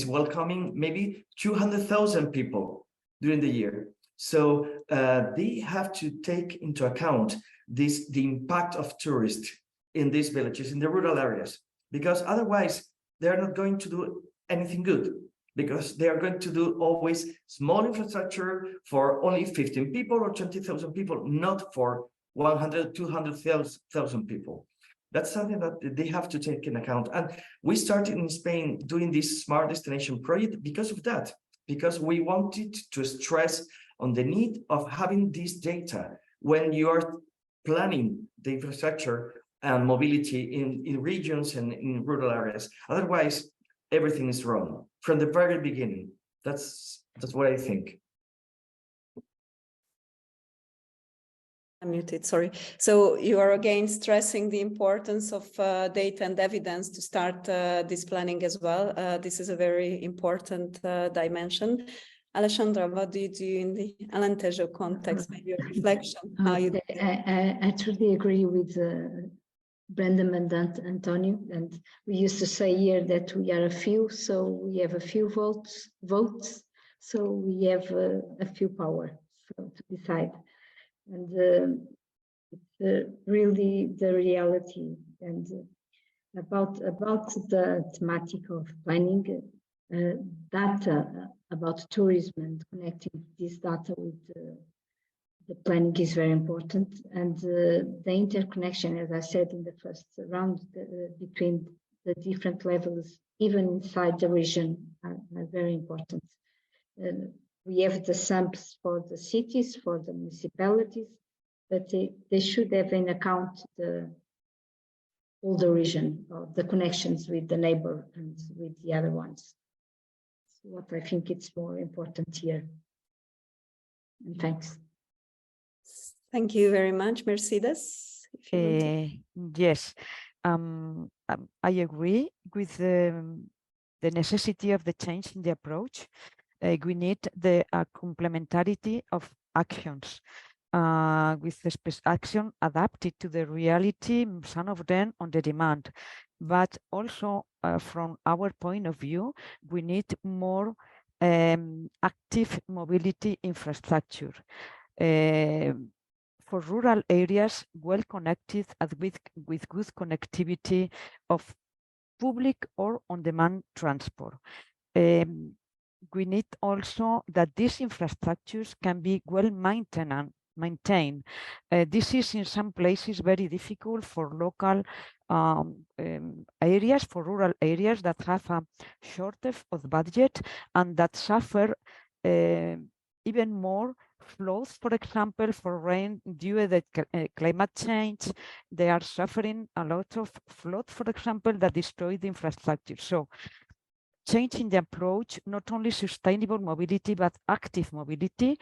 welcoming maybe 200,000 people during the year. So they have to take into account the impact of tourists in these villages, in the rural areas, because otherwise they're not going to do anything good, because they are going to do always small infrastructure for only 15 people or 20,000 people, not for 100, 200,000 people. That's something that they have to take into account. And we started in Spain doing this smart destination project because of that, because we wanted to stress on the need of having this data when you are planning the infrastructure and mobility in regions and in rural areas. Otherwise, everything is wrong from the very beginning. That's what I think. I'm muted, sorry. So you are again stressing the importance of data and evidence to start this planning as well. This is a very important dimension. Alexandra, what do you do in the Alentejo context? Maybe a reflection. I truly agree with Brendan and Antonio, and we used to say here that we are a few, so we have a few votes, so we have a few power to decide. And it's really the reality. And about the thematic of planning, data about tourism and connecting this data with the planning is very important. And the interconnection, as I said in the first round, between the different levels, even inside the region, are very important. We have the SAMPs for the cities, for the municipalities, but they should have in account all the region, or the connections with the neighbor and with the other ones. So what I think it's more important here. And thanks. Thank you very much, Mercedes. Yes, I agree with the necessity of the change in the approach. We need the complementarity of actions with the action adapted to the reality, some of them on the demand. But also from our point of view, we need more active mobility infrastructure. For rural areas, well connected and with good connectivity of public or on-demand transport. We need also that these infrastructures can be well maintained. This is in some places very difficult for local areas, for rural areas that have a shortage of budget and that suffer even more floods, for example, for rain due to the climate change. They are suffering a lot of floods, for example, that destroy the infrastructure. So changing the approach, not only sustainable mobility, but active mobility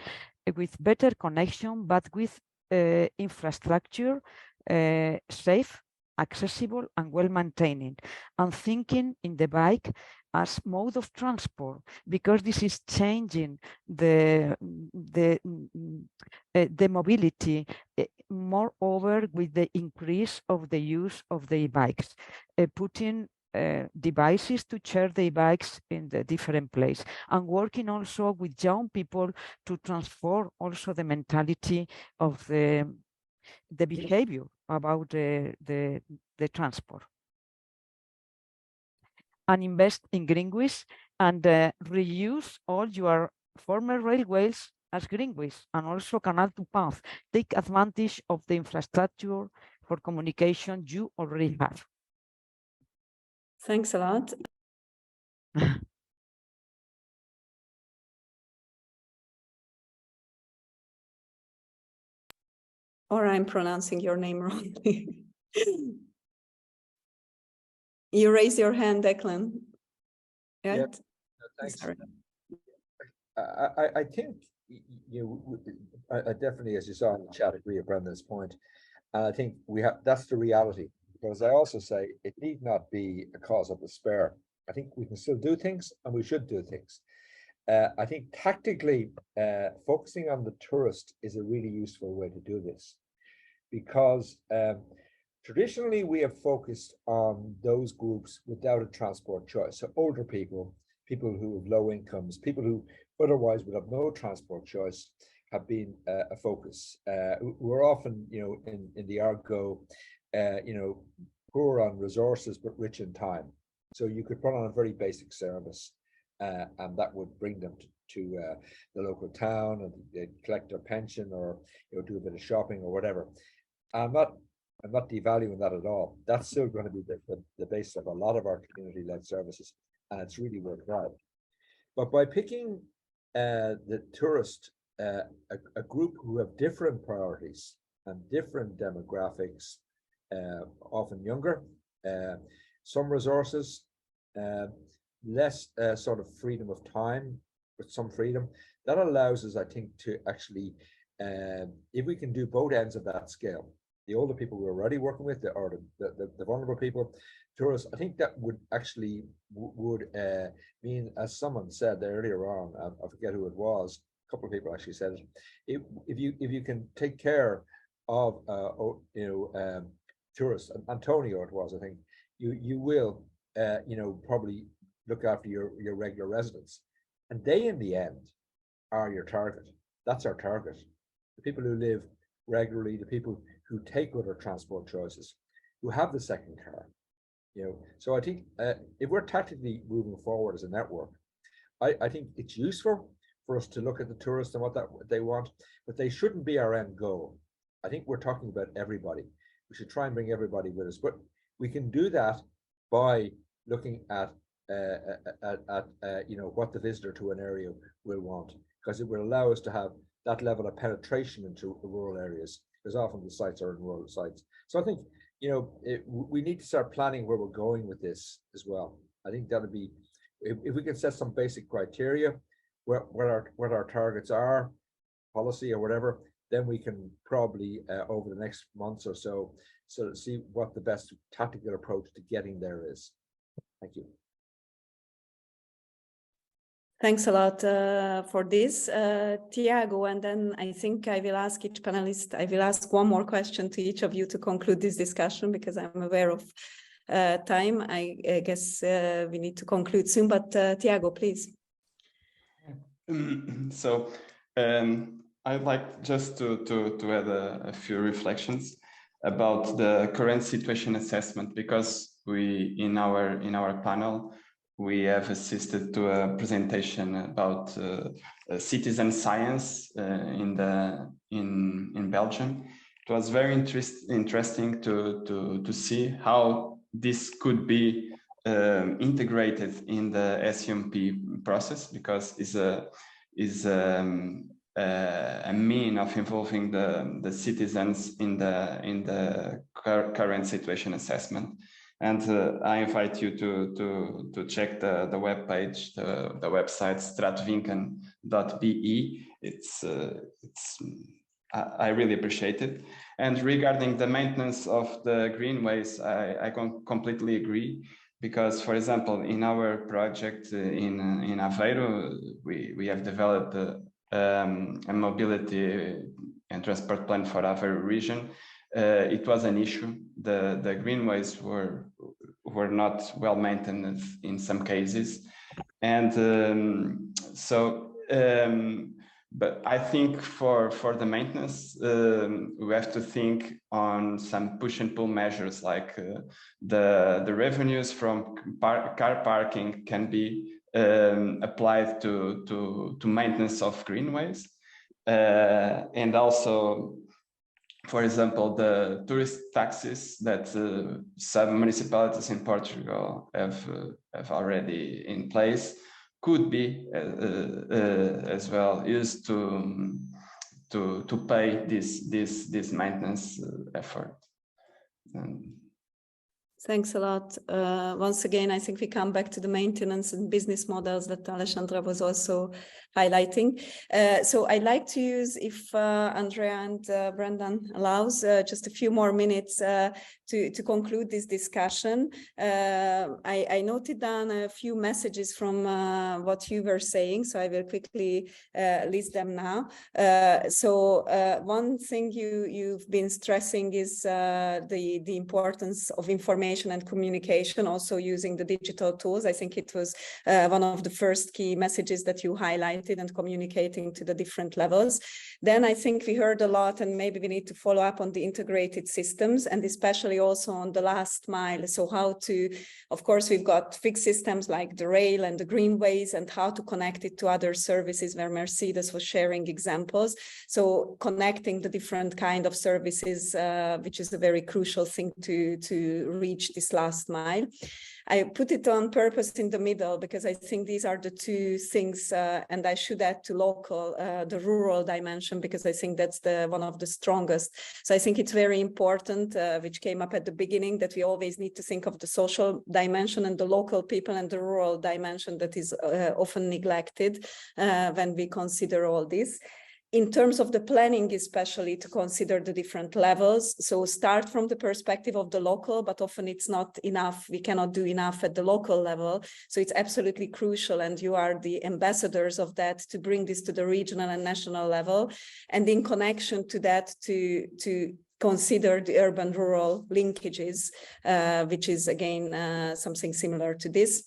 with better connection, but with infrastructure safe, accessible, and well maintained, and thinking in the bike as mode of transport, because this is changing the mobility, moreover with the increase of the use of the bikes, putting devices to share the bikes in the different place, and working also with young people to transform also the mentality of the behavior about the transport, and invest in Greenways and reuse all your former railways as Greenways, and also Canal to Path. Take advantage of the infrastructure for communication you already have. Thanks a lot. Or I'm pronouncing your name wrongly. You raise your hand, Declan. Right? Yeah, thanks. Sorry. I think I definitely, as you saw in the chat, agree with Brendan's point. And I think that's the reality, because I also say it need not be a cause of despair. I think we can still do things, and we should do things. I think tactically focusing on the tourist is a really useful way to do this, because traditionally we have focused on those groups without a transport choice. So older people, people who have low incomes, people who otherwise would have no transport choice have been a focus. We're often, in the argot, poor on resources but rich in time. So you could put on a very basic service, and that would bring them to the local town, and they'd collect their pension, or do a bit of shopping or whatever. I'm not devaluing that at all. That's still going to be the basis of a lot of our community-led services, and it's really worthwhile. But by picking the tourist, a group who have different priorities and different demographics, often younger, some resources, less sort of freedom of time, but some freedom, that allows us, I think, to actually, if we can do both ends of that scale, the older people we're already working with, or the vulnerable people, tourists, I think that would actually mean, as someone said earlier on, I forget who it was, a couple of people actually said it, if you can take care of tourists, Antonio it was, I think, you will probably look after your regular residents, and they in the end are your target. That's our target. The people who live regularly, the people who take other transport choices, who have the second car. So I think if we're tactically moving forward as a network, I think it's useful for us to look at the tourists and what they want, but they shouldn't be our end goal. I think we're talking about everybody. We should try and bring everybody with us, but we can do that by looking at what the visitor to an area will want, because it will allow us to have that level of penetration into rural areas, because often the sites are in rural sites. So I think we need to start planning where we're going with this as well. I think that'll be, if we can set some basic criteria what our targets are, policy or whatever, then we can probably over the next months or so see what the best tactical approach to getting there is. Thank you. Thanks a lot for this, Tiago, and then I think I will ask each panelist, I will ask one more question to each of you to conclude this discussion, because I'm aware of time. I guess we need to conclude soon, but Tiago, please. So I'd like just to add a few reflections about the current situation assessment, because we in our panel we have assisted to a presentation about citizen science in Belgium. It was very interesting to see how this could be integrated in the SUMP process, because it's a mean of involving the citizens in the current situation assessment. And I invite you to check the web page, the website stratvinken.be. I really appreciate it. And regarding the maintenance of the greenways, I completely agree. Because, for example, in our project in Aveiro, we have developed a mobility and transport plan for Aveiro region. It was an issue. The greenways were not well maintained in some cases, and but I think for the maintenance, we have to think on some push and pull measures, like the revenues from car parking can be applied to maintenance of greenways, and also, for example, the tourist taxes that some municipalities in Portugal have already in place could be as well used to pay this maintenance effort. Thanks a lot. Once again, I think we come back to the maintenance and business models that Alexandra was also highlighting. So I'd like to use, if Andrea and Brendan allows, just a few more minutes to conclude this discussion. I noted down a few messages from what you were saying, so I will quickly list them now. One thing you've been stressing is the importance of information and communication, also using the digital tools. I think it was one of the first key messages that you highlighted, and communicating to the different levels. Then I think we heard a lot, and maybe we need to follow up on the integrated systems, and especially also on the last mile. So how to, of course, we've got fixed systems like the rail and the Greenways, and how to connect it to other services, where Mercedes was sharing examples. So connecting the different kind of services, which is a very crucial thing to reach this last mile. I put it on purpose in the middle, because I think these are the two things, and I should add to local, the rural dimension, because I think that's one of the strongest. So I think it's very important, which came up at the beginning, that we always need to think of the social dimension and the local people, and the rural dimension that is often neglected when we consider all this. In terms of the planning, especially to consider the different levels. So start from the perspective of the local, but often it's not enough. We cannot do enough at the local level. So it's absolutely crucial, and you are the ambassadors of that, to bring this to the regional and national level. And in connection to that, to consider the urban-rural linkages, which is again something similar to this.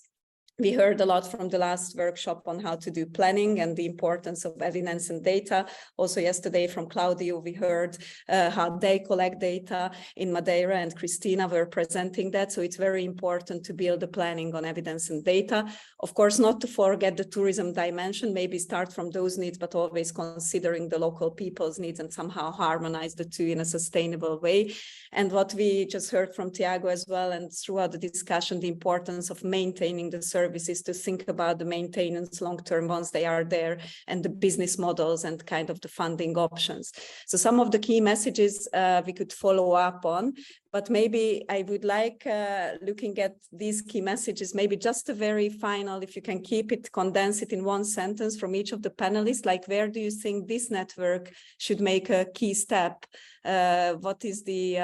We heard a lot from the last workshop on how to do planning and the importance of evidence and data. Also yesterday from Claudio, we heard how they collect data in Madeira, and Christina were presenting that. So it's very important to build the planning on evidence and data. Of course, not to forget the tourism dimension, maybe start from those needs, but always considering the local people's needs and somehow harmonize the two in a sustainable way. And what we just heard from Tiago as well, and throughout the discussion, the importance of maintaining the services, to think about the maintenance long-term once they are there, and the business models and kind of the funding options. So some of the key messages we could follow up on, but maybe I would like, looking at these key messages, maybe just a very final, if you can keep it, condense it in one sentence from each of the panelists, like where do you think this network should make a key step? What is the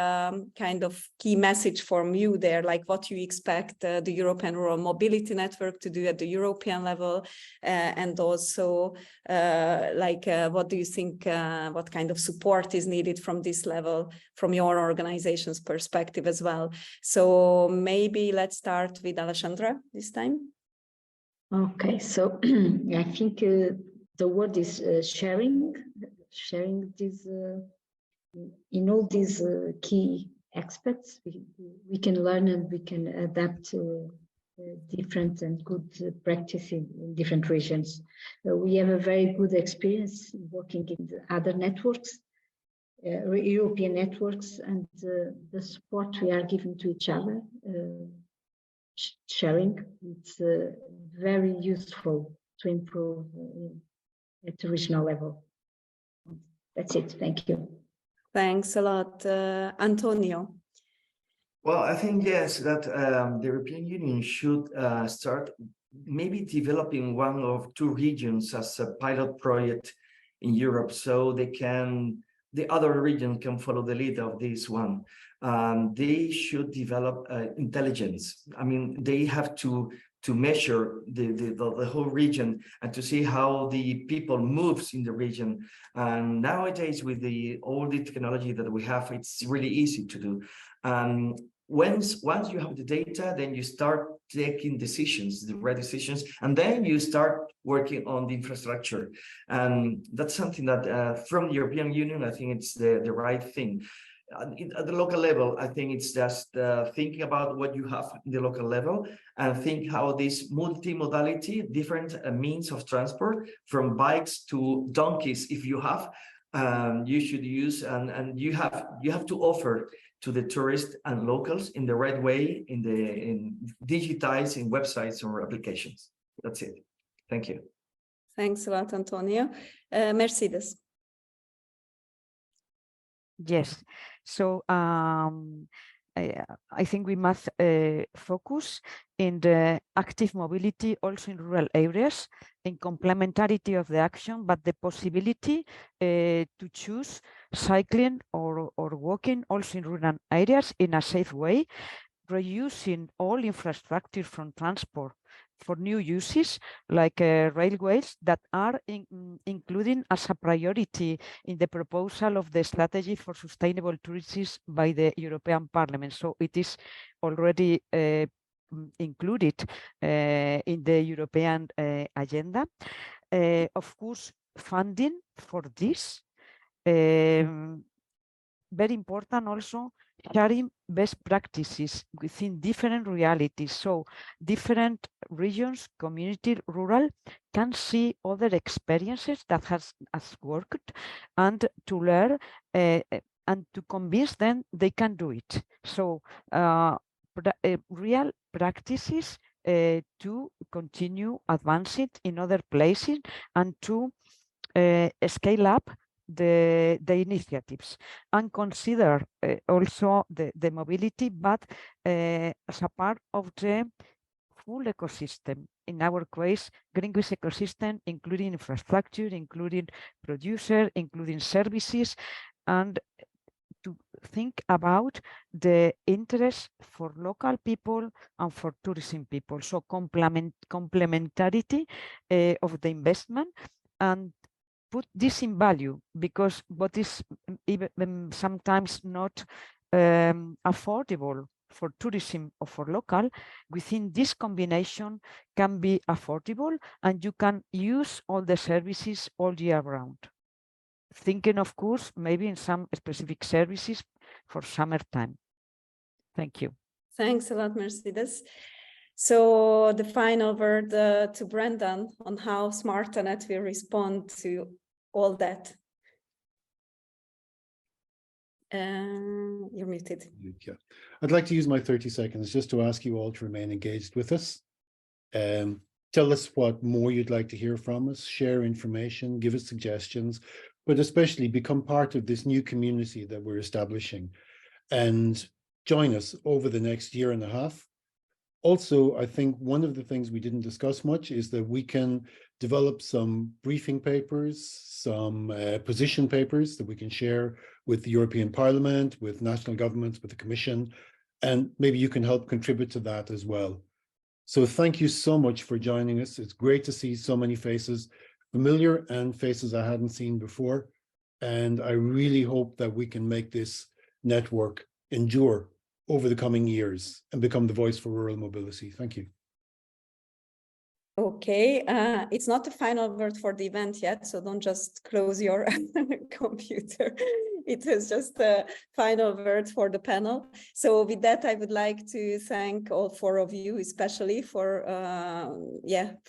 kind of key message from you there, like what you expect the European Rural Mobility Network to do at the European level, and also what do you think, what kind of support is needed from this level, from your organization's perspective as well? So maybe let's start with Alexandra this time. Okay, so I think the word is sharing this in all these key aspects. We can learn and we can adapt different and good practice in different regions. We have a very good experience working in the other networks, European networks, and the support we are giving to each other, sharing, it's very useful to improve at the regional level. That's it. Thank you. Thanks a lot. Antonio. Well, I think, yes, that the European Union should start maybe developing one or two regions as a pilot project in Europe, so the other region can follow the lead of this one. They should develop intelligence. I mean, they have to measure the whole region and to see how the people moves in the region. And nowadays, with all the technology that we have, it's really easy to do. And once you have the data, then you start taking decisions, the right decisions, and then you start working on the infrastructure. And that's something that from the European Union, I think it's the right thing. At the local level, I think it's just thinking about what you have in the local level and think how this multimodality, different means of transport, from bikes to donkeys, if you have, you should use, and you have to offer to the tourists and locals in the right way, in digitizing websites or applications. That's it. Thank you. Thanks a lot, Antonio. Mercedes. Yes, so I think we must focus in the active mobility also in rural areas, in complementarity of the action, but the possibility to choose cycling or walking also in rural areas in a safe way, reusing all infrastructure from transport for new uses like railways that are including as a priority in the proposal of the strategy for sustainable tourism by the European Parliament. So it is already included in the European agenda. Of course, funding for this. Very important also sharing best practices within different realities. So different regions, community, rural, can see other experiences that has worked and to learn and to convince them they can do it. So real practices to continue advancing in other places and to scale up the initiatives and consider also the mobility, but as a part of the full ecosystem. In our case, Greenways ecosystem, including infrastructure, including producer, including services, and to think about the interest for local people and for tourism people. So complementarity of the investment, and put this in value, because what is even sometimes not affordable for tourism or for local, within this combination can be affordable and you can use all the services all year round. Thinking, of course, maybe in some specific services for summertime. Thank you. Thanks a lot, Mercedes. So the final word to Brendan on how SMARTA-NET will respond to all that. You're muted. Yeah. I'd like to use my 30 seconds just to ask you all to remain engaged with us. Tell us what more you'd like to hear from us, share information, give us suggestions, but especially become part of this new community that we're establishing and join us over the next year and a half. Also, I think one of the things we didn't discuss much is that we can develop some briefing papers, some position papers that we can share with the European Parliament, with national governments, with the Commission, and maybe you can help contribute to that as well. So thank you so much for joining us. It's great to see so many faces, familiar and faces I hadn't seen before. And I really hope that we can make this network endure over the coming years and become the voice for rural mobility. Thank you. Okay, it's not the final word for the event yet, so don't just close your computer. It is just the final word for the panel. So with that, I would like to thank all four of you, especially for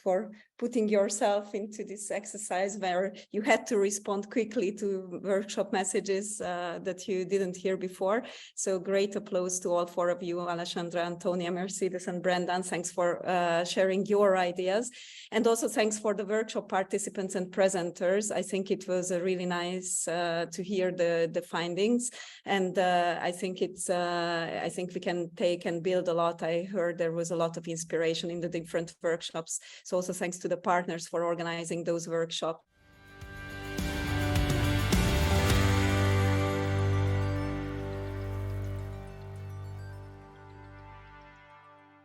for putting yourself into this exercise where you had to respond quickly to workshop messages that you didn't hear before. So great applause to all four of you, Alexandra, Antonia, Mercedes, and Brendan. Thanks for sharing your ideas. And also thanks for the workshop participants and presenters. I think it was really nice to hear the findings. And I think we can take and build a lot. I heard there was a lot of inspiration in the different workshops. So also thanks to the partners for organizing those workshops.